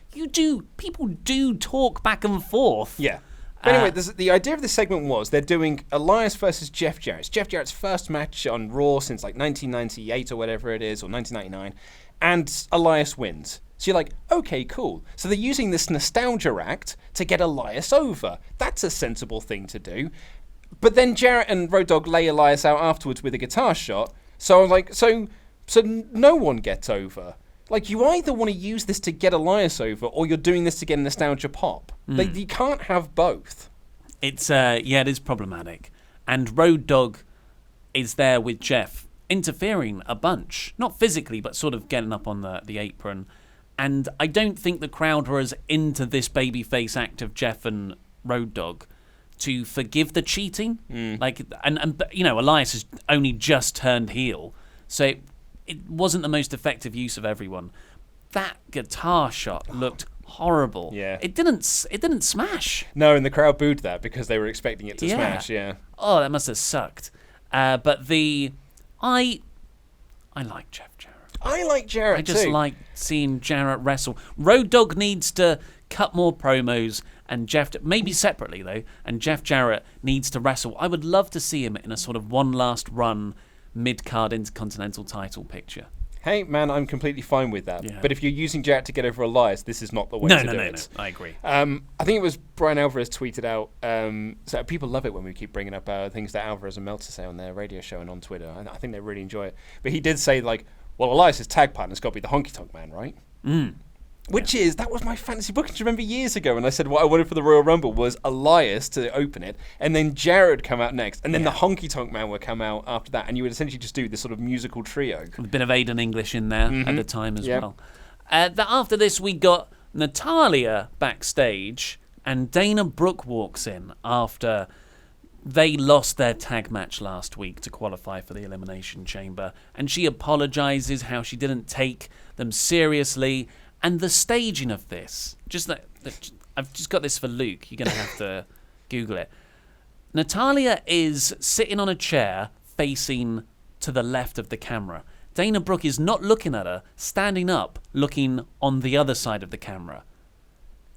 C: people do talk back and forth.
A: Yeah. But anyway, the idea of this segment was they're doing Elias versus Jeff Jarrett. It's Jeff Jarrett's first match on Raw since like 1998 or whatever it is, or 1999, and Elias wins. So you're like, okay, cool. So they're using this nostalgia act to get Elias over. That's a sensible thing to do. But then Jarrett and Road Dogg lay Elias out afterwards with a guitar shot. So I'm like, so no one gets over. Like, you either want to use this to get Elias over, or you're doing this to get a nostalgia pop. Like, you can't have both.
C: It's it is problematic. And Road Dogg is there with Jeff, interfering a bunch, not physically, but sort of getting up on the apron. And I don't think the crowd were as into this babyface act of Jeff and Road Dogg to forgive the cheating. Like, and Elias has only just turned heel, so it wasn't the most effective use of everyone. That guitar shot looked horrible.
A: Yeah.
C: It didn't smash.
A: No, and the crowd booed that because they were expecting it to smash, yeah.
C: Oh, that must have sucked. But I like Jeff Jarrett.
A: I like Jarrett,
C: I just
A: too.
C: like seeing Jarrett wrestle. Road Dogg needs to cut more promos, and maybe separately though, and Jeff Jarrett needs to wrestle. I would love to see him in a sort of one last run mid-card Intercontinental title picture.
A: Hey, man, I'm completely fine with that.
C: Yeah.
A: But if you're using Jarrett to get over Elias, this is not the way to do it.
C: No, I agree.
A: I think it was Brian Alvarez tweeted out, so people love it when we keep bringing up things that Alvarez and Meltzer say on their radio show and on Twitter. I think they really enjoy it. But he did say, like, well, Elias' tag partner's got to be the Honky Tonk Man, right? That was my fantasy booking. Do you remember years ago? And I said what I wanted for the Royal Rumble was Elias to open it, and then Jarrett would come out next, and then the Honky Tonk Man would come out after that, and you would essentially just do this sort of musical trio.
C: With a bit of Aiden English in there at the time as well. After this, we got Natalya backstage, and Dana Brooke walks in after they lost their tag match last week to qualify for the Elimination Chamber, and she apologizes how she didn't take them seriously. And the staging of this, I've just got this for Luke. You're going to have to Google it. Natalya is sitting on a chair facing to the left of the camera. Dana Brooke is not looking at her, standing up, looking on the other side of the camera.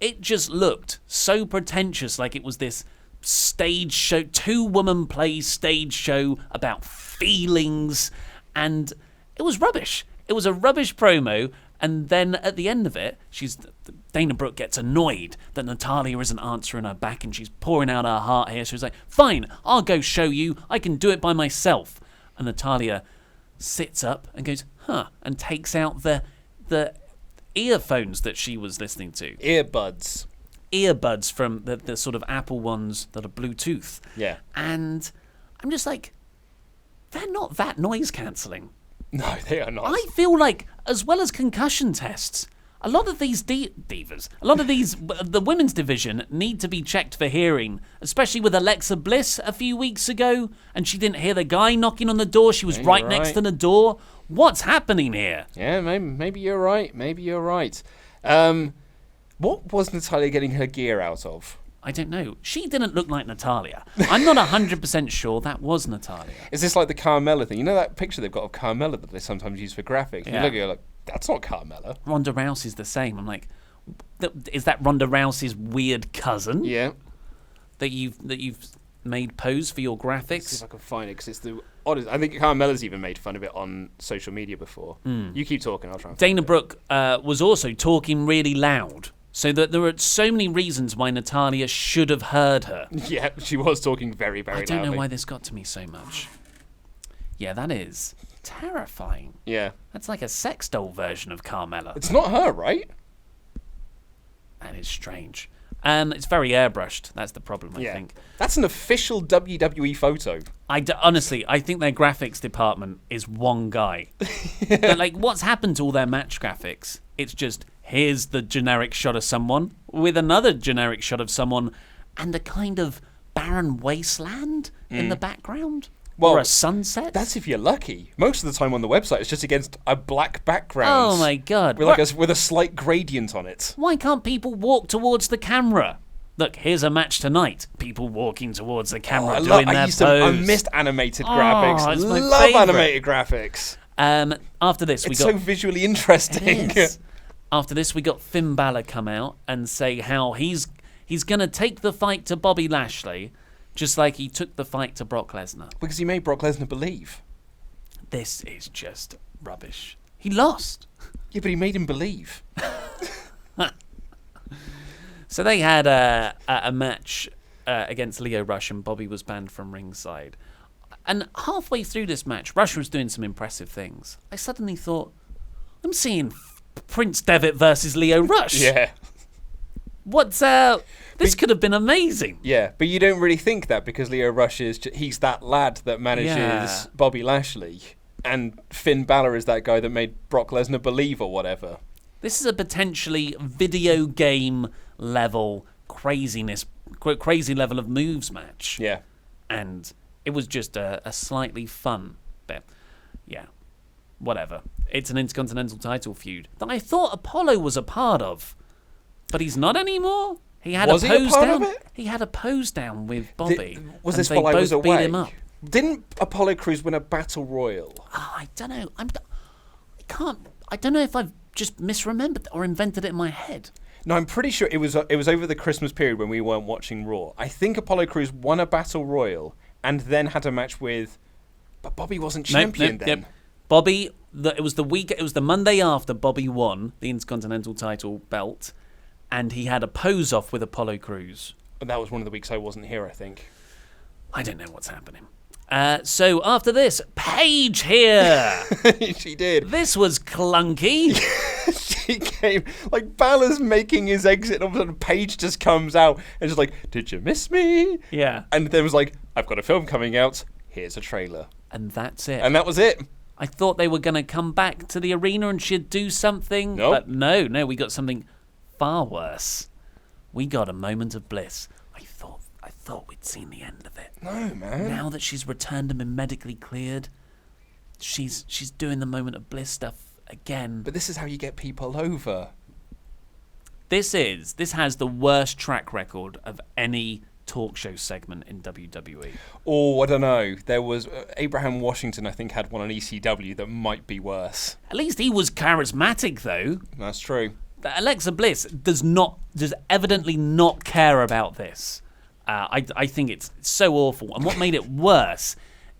C: It just looked so pretentious, like it was this stage show, two-woman play stage show about feelings, and it was rubbish. It was a rubbish promo. And then at the end of it, Dana Brooke gets annoyed that Natalya isn't answering her back, and she's pouring out her heart here. So she's like, fine, I'll go show you. I can do it by myself. And Natalya sits up and goes, and takes out the earphones that she was listening to. Earbuds from the sort of Apple ones that are Bluetooth.
A: Yeah.
C: And I'm just like, they're not that noise cancelling.
A: No, they are not.
C: I feel like, as well as concussion tests, a lot of these divas, the women's division need to be checked for hearing, especially with Alexa Bliss a few weeks ago, and she didn't hear the guy knocking on the door. She was right next to the door. What's happening here?
A: Yeah, maybe you're right. What was Natalya getting her gear out of?
C: I don't know. She didn't look like Natalya. I'm not 100% sure that was Natalya.
A: Is this like the Carmella thing? You know that picture they've got of Carmella that they sometimes use for graphics?
C: Yeah.
A: You look at it like, that's not Carmella.
C: Ronda Rousey's the same. I'm like, is that Ronda Rousey's weird cousin?
A: Yeah.
C: That you've made pose for your
A: Let's see
C: graphics.
A: if I can find it, because it's the oddest. I think Carmella's even made fun of it on social media before. You keep talking, I'll try and find
C: Dana
A: it.
C: Brooke was also talking really loud, so that there were so many reasons why Natalya should have heard her.
A: Yeah, she was talking very, very
C: I don't
A: loudly.
C: know why this got to me so much. Yeah, that is terrifying.
A: Yeah.
C: That's like a sex doll version of Carmella.
A: It's not her, right?
C: That is strange. It's very airbrushed. That's the problem, I think.
A: That's an official WWE photo.
C: Honestly, I think their graphics department is one guy. But, like, what's happened to all their match graphics? It's just, here's the generic shot of someone with another generic shot of someone and a kind of barren wasteland in the background.
A: Well,
C: or a sunset.
A: That's if you're lucky. Most of the time on the website, it's just against a black background.
C: Oh my god!
A: With a slight gradient on it.
C: Why can't people walk towards the camera? Look, here's a match tonight. People walking towards the camera doing their pose.
A: I missed animated graphics.
C: It's my
A: Love
C: favourite.
A: animated graphics.
C: After this,
A: It's so visually interesting.
C: It is. After this, we got Finn Balor come out and say how he's going to take the fight to Bobby Lashley, just like he took the fight to Brock Lesnar.
A: Because he made Brock Lesnar believe.
C: This is just rubbish. He lost.
A: Yeah, but he made him believe.
C: So they had a match against Lio Rush, and Bobby was banned from ringside. And halfway through this match, Rush was doing some impressive things. I suddenly thought, I'm seeing Prince Devitt versus Lio Rush.
A: Yeah.
C: This could have been amazing.
A: Yeah, but you don't really think that, because Lio Rush he's that lad that manages Bobby Lashley, and Finn Balor is that guy that made Brock Lesnar believe or whatever.
C: This is a potentially video game level crazy level of moves match.
A: Yeah.
C: And it was just a slightly fun bit. Yeah, whatever. It's an Intercontinental title feud that I thought Apollo was a part of, but he's not anymore. He had
A: Was
C: a
A: he a
C: pose
A: part
C: down.
A: of it?
C: He had a pose down with Bobby.
A: Was
C: and
A: this
C: they
A: while I
C: both
A: was
C: beat
A: away?
C: him up.
A: Didn't Apollo Crews win a battle royal?
C: Oh, I don't know. I don't know if I've just misremembered or invented it in my head.
A: No, I'm pretty sure it was over the Christmas period when we weren't watching Raw. I think Apollo Crews won a battle royal and then had a match with, but Bobby wasn't champion then.
C: Yep. Bobby, it was the Monday after Bobby won the Intercontinental title belt, and he had a pose off with Apollo Crews.
A: And that was one of the weeks I wasn't here, I think.
C: I don't know what's happening. So after this, Paige here.
A: She did.
C: This was clunky.
A: She came, like, Balor's making his exit, and all of a sudden Paige just comes out and just like, did you miss me?
C: Yeah.
A: And then was like, I've got a film coming out, here's a trailer.
C: And that's it.
A: And that was it.
C: I thought they were going to come back to the arena and she'd do something.
A: Nope.
C: But no, we got something far worse. We got a moment of bliss. I thought we'd seen the end of it.
A: No, man.
C: Now that she's returned and been medically cleared, she's doing the moment of bliss stuff again.
A: But this is how you get people over.
C: This has the worst track record of any talk show segment in WWE.
A: Oh, I don't know. There was Abraham Washington, I think, had one on ECW that might be worse.
C: At least he was charismatic, though.
A: That's true.
C: Alexa Bliss does evidently not care about this. I think it's so awful. And what made it worse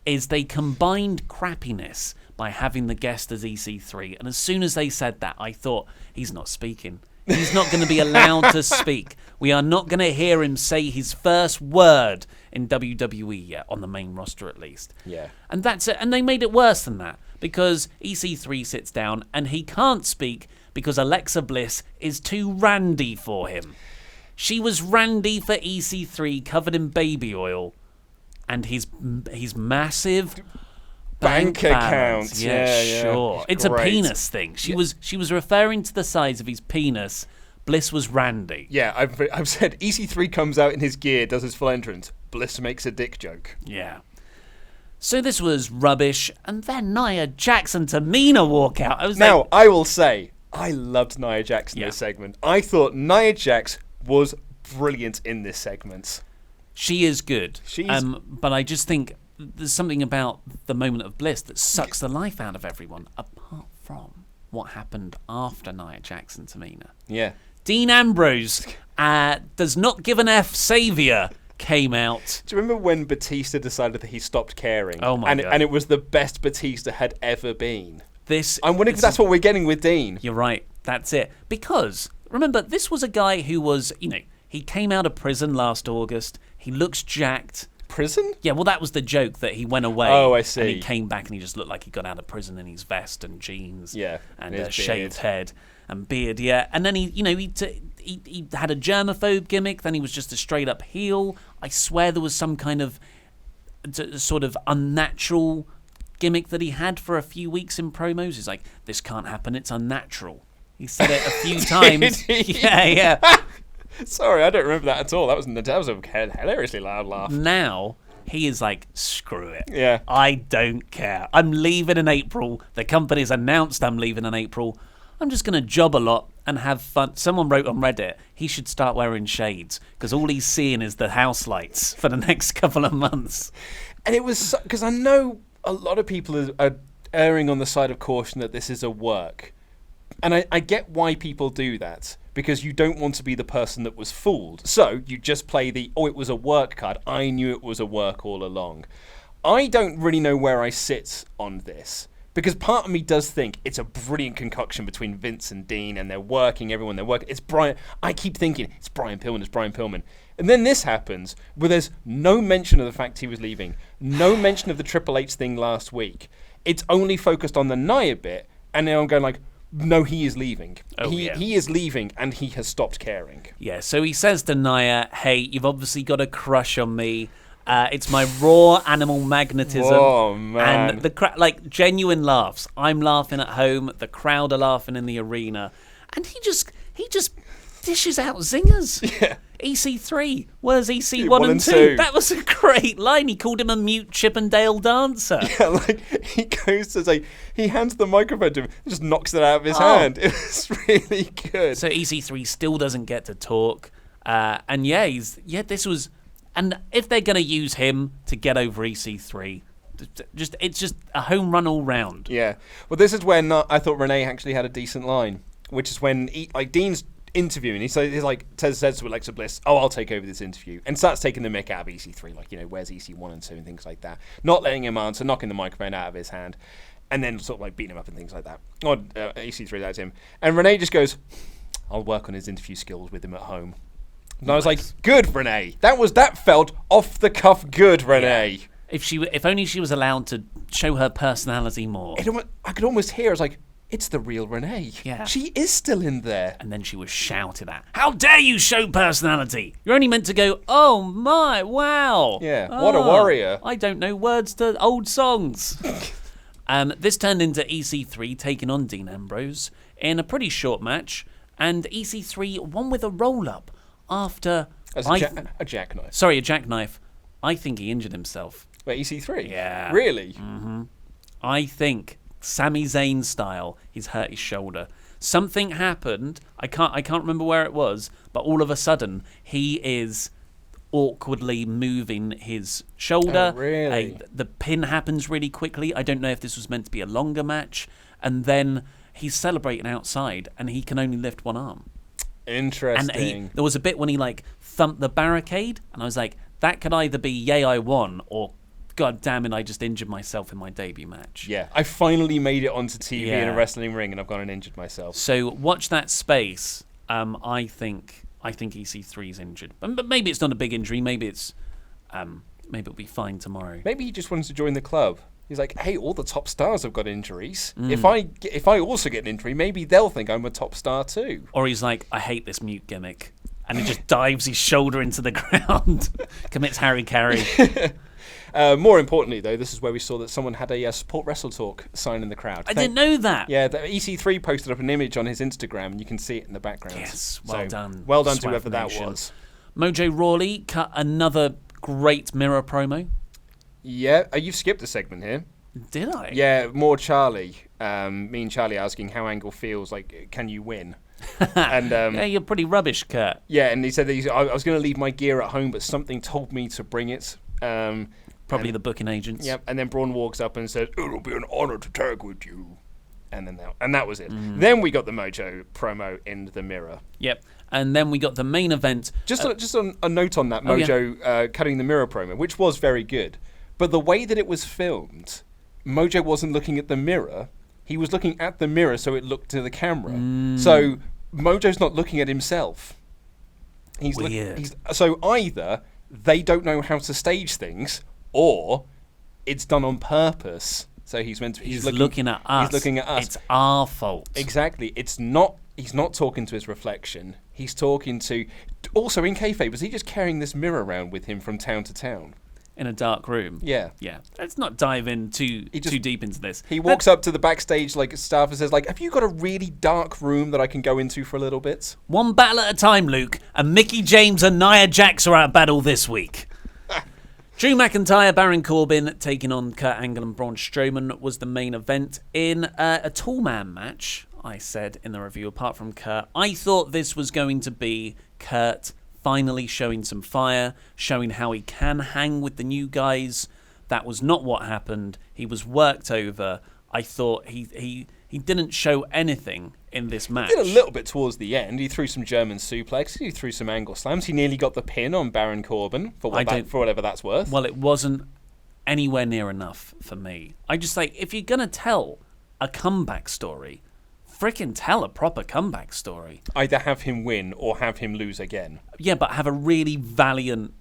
C: is they combined crappiness by having the guest as EC3. And as soon as they said that, I thought, he's not speaking. He's not going to be allowed to speak. We are not going to hear him say his first word in WWE yet, on the main roster at least.
A: Yeah.
C: And that's it. And they made it worse than that, because EC3 sits down and he can't speak because Alexa Bliss is too randy for him. She was randy for EC3, covered in baby oil, and his massive
A: Bank
C: balance.
A: account.
C: Yeah,
A: Yeah.
C: sure. It's
A: Great.
C: a penis thing. She was referring to the size of his penis. Bliss was randy.
A: Yeah, I've said EC3 comes out in his gear, does his full entrance. Bliss makes a dick joke.
C: Yeah. So this was rubbish, and then Nia Jax and Tamina walk out.
A: I will say, I loved Nia Jax in
C: Yeah.
A: this segment. I thought Nia Jax was brilliant in this segment.
C: she is good.
A: She's-
C: But I just think there's something about the moment of bliss that sucks the life out of everyone, apart from what happened after Nia Jax and Tamina.
A: Yeah.
C: Dean Ambrose does not give an F Saviour came out.
A: Do you remember when Batista decided that he stopped caring?
C: Oh my God.
A: And it was the best Batista had ever been. I'm wondering if
C: this
A: that's what we're getting with Dean.
C: You're right. That's it. Because, remember, this was a guy who was, he came out of prison last August. He looks jacked.
A: Prison?
C: Yeah, well, that was the joke, that he went away.
A: Oh, I see.
C: And he came back and he just looked like he got out of prison in his vest and jeans.
A: Yeah.
C: And a shaved head and beard, yeah. And then he had a germaphobe gimmick. Then he was just a straight up heel. I swear there was some kind of sort of unnatural gimmick that he had for a few weeks in promos. He's like, this can't happen, it's unnatural. He said it a few times. Yeah.
A: Sorry, I don't remember that at all. That was a hilariously loud laugh.
C: Now, he is like, screw it.
A: Yeah.
C: I don't care. I'm leaving in April. The company's announced I'm leaving in April. I'm just going to job a lot and have fun. Someone wrote on Reddit, he should start wearing shades because all he's seeing is the house lights for the next couple of months.
A: And it was, because I know a lot of people are erring on the side of caution that this is a work. And I get why people do that, because you don't want to be the person that was fooled. So you just play it was a work card. I knew it was a work all along. I don't really know where I sit on this, because part of me does think it's a brilliant concoction between Vince and Dean, and they're working, It's Brian. I keep thinking, it's Brian Pillman. And then this happens, where there's no mention of the fact he was leaving, no mention of the Triple H thing last week. It's only focused on the Nia bit, and now I'm going like, no, he is leaving. He is leaving, and he has stopped caring.
C: Yeah, so he says to Nia, hey, you've obviously got a crush on me. It's my raw animal magnetism.
A: Oh, man.
C: And the genuine laughs. I'm laughing at home. The crowd are laughing in the arena. And he just dishes out zingers.
A: Yeah.
C: EC3. Where's EC1 and 2? That was a great line. He called him a mute Chippendale dancer.
A: Yeah, like he goes to say, he hands the microphone to him and just knocks it out of his hand. It was really good.
C: So EC3 still doesn't get to talk. And this was... And if they're going to use him to get over EC3, it's just a home run all round.
A: Yeah. Well, this is when I thought Renee actually had a decent line, which is when Dean's interviewing. He's like says to Alexa Bliss, "Oh, I'll take over this interview," and starts taking the mick out of EC3, like, where's EC1 and 2 and things like that, not letting him answer, knocking the microphone out of his hand, and then sort of like beating him up and things like that. Or EC3, that's him. And Renee just goes, "I'll work on his interview skills with him at home." And I was like, "Good, Renee. That felt off the cuff. Good, Renee."
C: Yeah. If only she was allowed to show her personality more.
A: I could almost hear. I was like, "It's the real Renee.
C: Yeah.
A: She is still in there."
C: And then she was shouted at. How dare you show personality? You're only meant to go, oh my, wow.
A: Yeah, what a warrior.
C: I don't know words to old songs. This turned into EC3 taking on Dean Ambrose in a pretty short match. And EC3 won with a roll-up after...
A: a jackknife.
C: Sorry, a jackknife. I think he injured himself.
A: Wait, EC3?
C: Yeah.
A: Really?
C: Mm-hmm. I think... Sami Zayn style, he's hurt his shoulder. Something happened. I can't remember where it was, but all of a sudden he is awkwardly moving his shoulder.
A: Oh, really?
C: The pin happens really quickly. I don't know if this was meant to be a longer match. And then he's celebrating outside, and he can only lift one arm.
A: Interesting.
C: And there was a bit when he thumped the barricade, and I was like, that could either be yay I won, or God damn it, I just injured myself in my debut match.
A: Yeah, I finally made it onto TV in a wrestling ring, and I've gone and injured myself.
C: So watch that space. I think EC3 is injured, but maybe it's not a big injury. Maybe it'll be fine tomorrow.
A: Maybe he just wants to join the club. He's like, hey, all the top stars have got injuries. If I also get an injury, maybe they'll think I'm a top star too.
C: Or he's like, I hate this mute gimmick, and he just dives his shoulder into the ground, commits Harry Carey.
A: More importantly, though, this is where we saw that someone had a support WrestleTalk sign in the crowd.
C: I didn't know that.
A: Yeah, the EC3 posted up an image on his Instagram, and you can see it in the background.
C: Yes, well done.
A: Well done to
C: Swaff
A: whoever
C: Nation.
A: that was.
C: Mojo Rawley cut another great mirror promo.
A: Yeah, you've skipped a segment here.
C: Did I?
A: Yeah, more Charlie. Me and Charlie asking how Angle feels, like, can you win? And
C: yeah, you're pretty rubbish, Kurt.
A: Yeah, and he said that I was going to leave my gear at home, but something told me to bring it.
C: Probably the booking agents.
A: Yep, and then Braun walks up and says, "It'll be an honor to tag with you." And that was it. Then we got the Mojo promo in the mirror.
C: Yep. And then we got the main event.
A: Just on a note on that Mojo cutting the mirror promo, which was very good. But the way that it was filmed, Mojo wasn't looking at the mirror. He was looking at the mirror so it looked to the camera. So Mojo's not looking at himself.
C: Weird.
A: So either they don't know how to stage things, or it's done on purpose. So he's
C: looking at us.
A: He's looking at us.
C: It's our fault.
A: Exactly. He's not talking to his reflection. He's talking to... Also, in kayfabe, was he just carrying this mirror around with him from town to town?
C: In a dark room.
A: Yeah.
C: Yeah. Let's not dive in too deep into this.
A: He walks up to the backstage staff and says, have you got a really dark room that I can go into for a little bit?
C: One battle at a time, Luke. And Mickie James and Nia Jax are at battle this week. Drew McIntyre, Baron Corbin taking on Kurt Angle and Braun Strowman was the main event in a tall man match, I said in the review, apart from Kurt. I thought this was going to be Kurt finally showing some fire, showing how he can hang with the new guys. That was not what happened. He was worked over. I thought he didn't show anything in this match.
A: He did a little bit towards the end. He threw some German suplexes. He threw some angle slams. He nearly got the pin on Baron Corbin for whatever that's worth.
C: Well, it wasn't anywhere near enough for me. I just if you're going to tell a comeback story, frickin' tell a proper comeback story.
A: Either have him win or have him lose again.
C: Yeah, but have a really valiant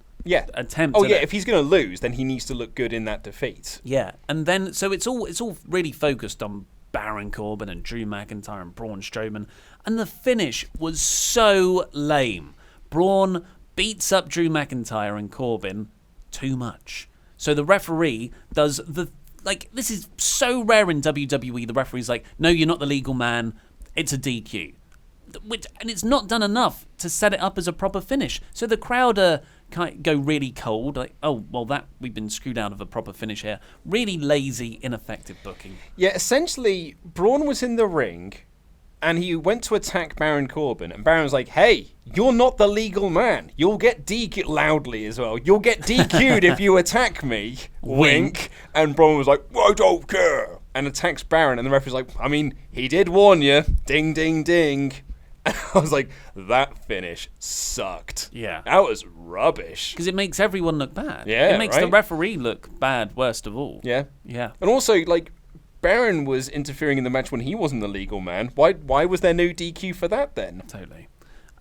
C: attempt.
A: Oh, yeah, if he's going to lose, then he needs to look good in that defeat.
C: Yeah, and then, so it's all really focused on Baron Corbin and Drew McIntyre and Braun Strowman, and the finish was so lame. Braun beats up Drew McIntyre and Corbin too much. So the referee does this is so rare in WWE, the referee's no, you're not the legal man, it's a DQ. And it's not done enough to set it up as a proper finish. So the crowd go really cold, oh, well, we've been screwed out of a proper finish here. Really lazy, ineffective booking.
A: Yeah, essentially, Braun was in the ring, and he went to attack Baron Corbin, and Baron was like, hey, you're not the legal man. You'll get DQ'd loudly as well. You'll get DQ'd if you attack me. Wink. And Braun was like, I don't care. And attacks Baron, and the referee's like, I mean, he did warn you. Ding, ding, ding. And I was like, that finish sucked.
C: Yeah.
A: That was rubbish.
C: Because it makes everyone look bad.
A: Yeah,
C: it makes the referee look bad, worst of all.
A: Yeah.
C: Yeah.
A: And also, Baron was interfering in the match when he wasn't the legal man. Why was there no DQ for that then?
C: Totally.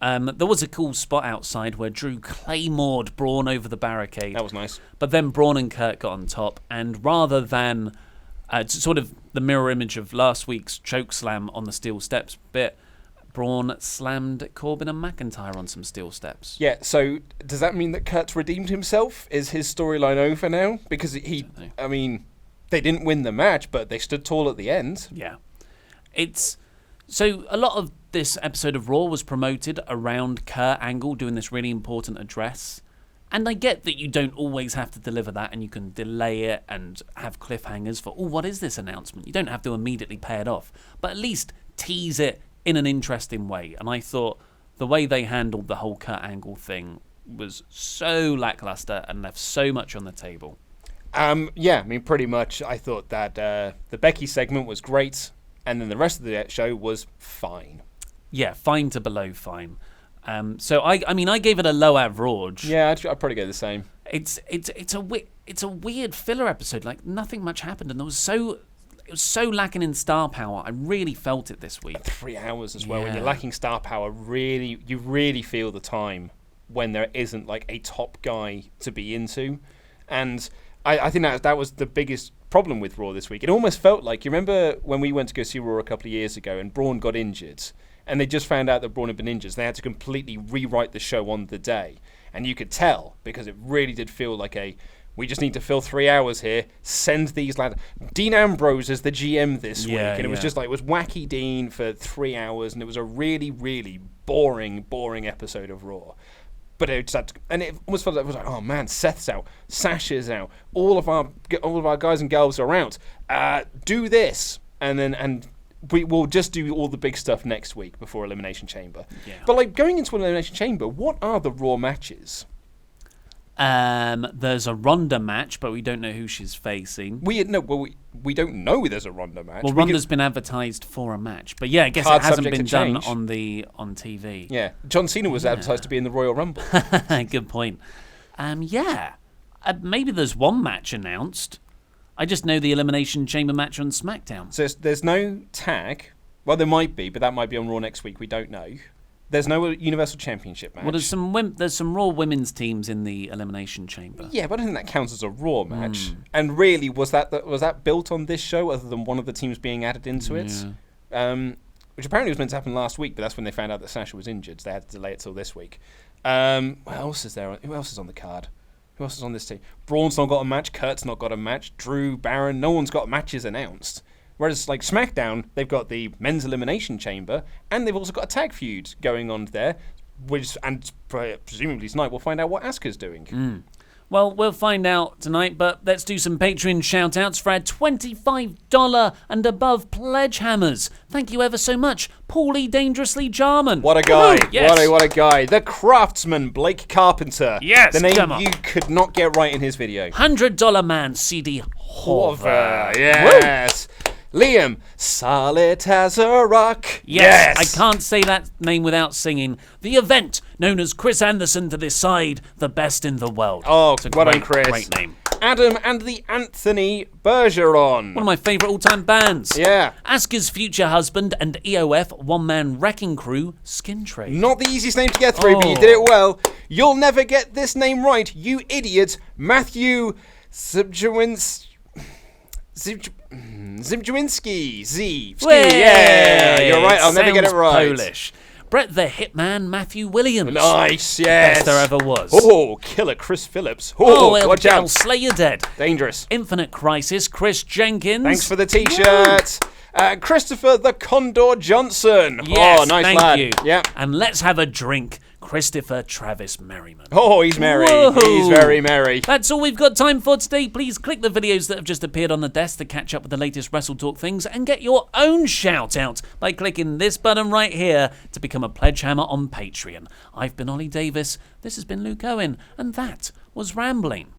C: There was a cool spot outside where Drew claymored Braun over the barricade.
A: That was nice.
C: But then Braun and Kurt got on top, and rather than sort of the mirror image of last week's choke slam on the steel steps bit, Braun slammed Corbin and McIntyre on some steel steps.
A: Yeah, so does that mean that Kurt's redeemed himself? Is his storyline over now? Because they didn't win the match, but they stood tall at the end.
C: Yeah. So a lot of this episode of Raw was promoted around Kurt Angle doing this really important address. And I get that you don't always have to deliver that, and you can delay it and have cliffhangers for, what is this announcement? You don't have to immediately pay it off. But at least tease it in an interesting way. And I thought the way they handled the whole Kurt Angle thing was so lackluster and left so much on the table.
A: Yeah, I mean, pretty much. I thought that the Becky segment was great, and then the rest of the show was fine.
C: Yeah, fine to below fine. So I gave it a low average.
A: Yeah, I'd probably go the same.
C: It's a weird filler episode. Nothing much happened, and it was so lacking in star power. I really felt it this week.
A: 3 hours as well. When you're lacking star power, you really feel the time when there isn't a top guy to be into. And I think that was the biggest problem with Raw this week. It almost felt like, you remember when we went to go see Raw a couple of years ago and Braun got injured, and they just found out that Braun had been injured, so they had to completely rewrite the show on the day. And you could tell, because it really did feel like we just need to fill 3 hours here, send these lads. Dean Ambrose as the GM this week, and it was just it was wacky Dean for 3 hours, and it was a really, really boring episode of Raw. But it almost felt like it was oh man, Seth's out, Sasha's out, all of our guys and girls are out. Do this, and we will just do all the big stuff next week before Elimination Chamber.
C: Yeah.
A: But going into Elimination Chamber, what are the Raw matches?
C: There's a Ronda match, but we don't know who she's facing.
A: We don't know there's a Ronda match.
C: Well, Ronda's been advertised for a match, but yeah, I guess it hasn't been done on TV.
A: Yeah, John Cena was advertised to be in the Royal Rumble.
C: Good point. Maybe there's one match announced. I just know the Elimination Chamber match on SmackDown.
A: So there's no tag. Well, there might be, but that might be on Raw next week. We don't know. There's no Universal Championship match.
C: Well, there's some Raw women's teams in the Elimination Chamber.
A: Yeah, but I don't think that counts as a Raw match. And really, was that built on this show, other than one of the teams being added into it? Which apparently was meant to happen last week, but that's when they found out that Sasha was injured, so they had to delay it till this week. What else is there? Who else is on the card? Who else is on this team? Braun's not got a match. Kurt's not got a match. Drew, Baron, no one's got matches announced. Whereas, like SmackDown, they've got the men's elimination chamber, and they've also got a tag feud going on there, and presumably tonight we'll find out what Asuka's doing.
C: Well, we'll find out tonight, but let's do some Patreon shout-outs for our $25 and above pledge hammers. Thank you ever so much, Paulie Dangerously Jarman.
A: What a guy.
C: Yes.
A: What a guy. The Craftsman, Blake Carpenter.
C: Yes,
A: the name
C: come on.
A: you could not get right in his video.
C: $100 man, CD Hover.
A: Yes. Woo. Liam, solid as a rock.
C: Yes. I can't say that name without singing. The event known as Chris Anderson to decide the best in the world.
A: Oh, well done, Chris.
C: Great name.
A: Adam and the Anthony Bergeron.
C: One of my favourite all-time bands.
A: Yeah.
C: Asuka's future husband and EOF one-man wrecking crew, Skin Trade.
A: Not the easiest name to get through, but you did it well. You'll never get this name right, you idiot. Matthew Zimczewinski. Yeah, you're right. I'll never get it right.
C: Polish. Brett the Hitman Matthew Williams.
A: Nice, yes.
C: Best there ever was.
A: Oh, killer Chris Phillips. Oh, watch out.
C: Slay you dead.
A: Dangerous.
C: Infinite Crisis, Chris Jenkins.
A: Thanks for the t-shirt. Christopher the Condor Johnson.
C: Yes,
A: oh, nice
C: thank
A: lad.
C: you.
A: Yeah.
C: And let's have a drink. Christopher Travis Merriman.
A: Oh, he's merry.
C: Whoa.
A: He's very merry.
C: That's all we've got time for today. Please click the videos that have just appeared on the desk to catch up with the latest WrestleTalk things and get your own shout out by clicking this button right here to become a pledge hammer on Patreon. I've been Ollie Davis, this has been Luke Owen, and that was Rambling.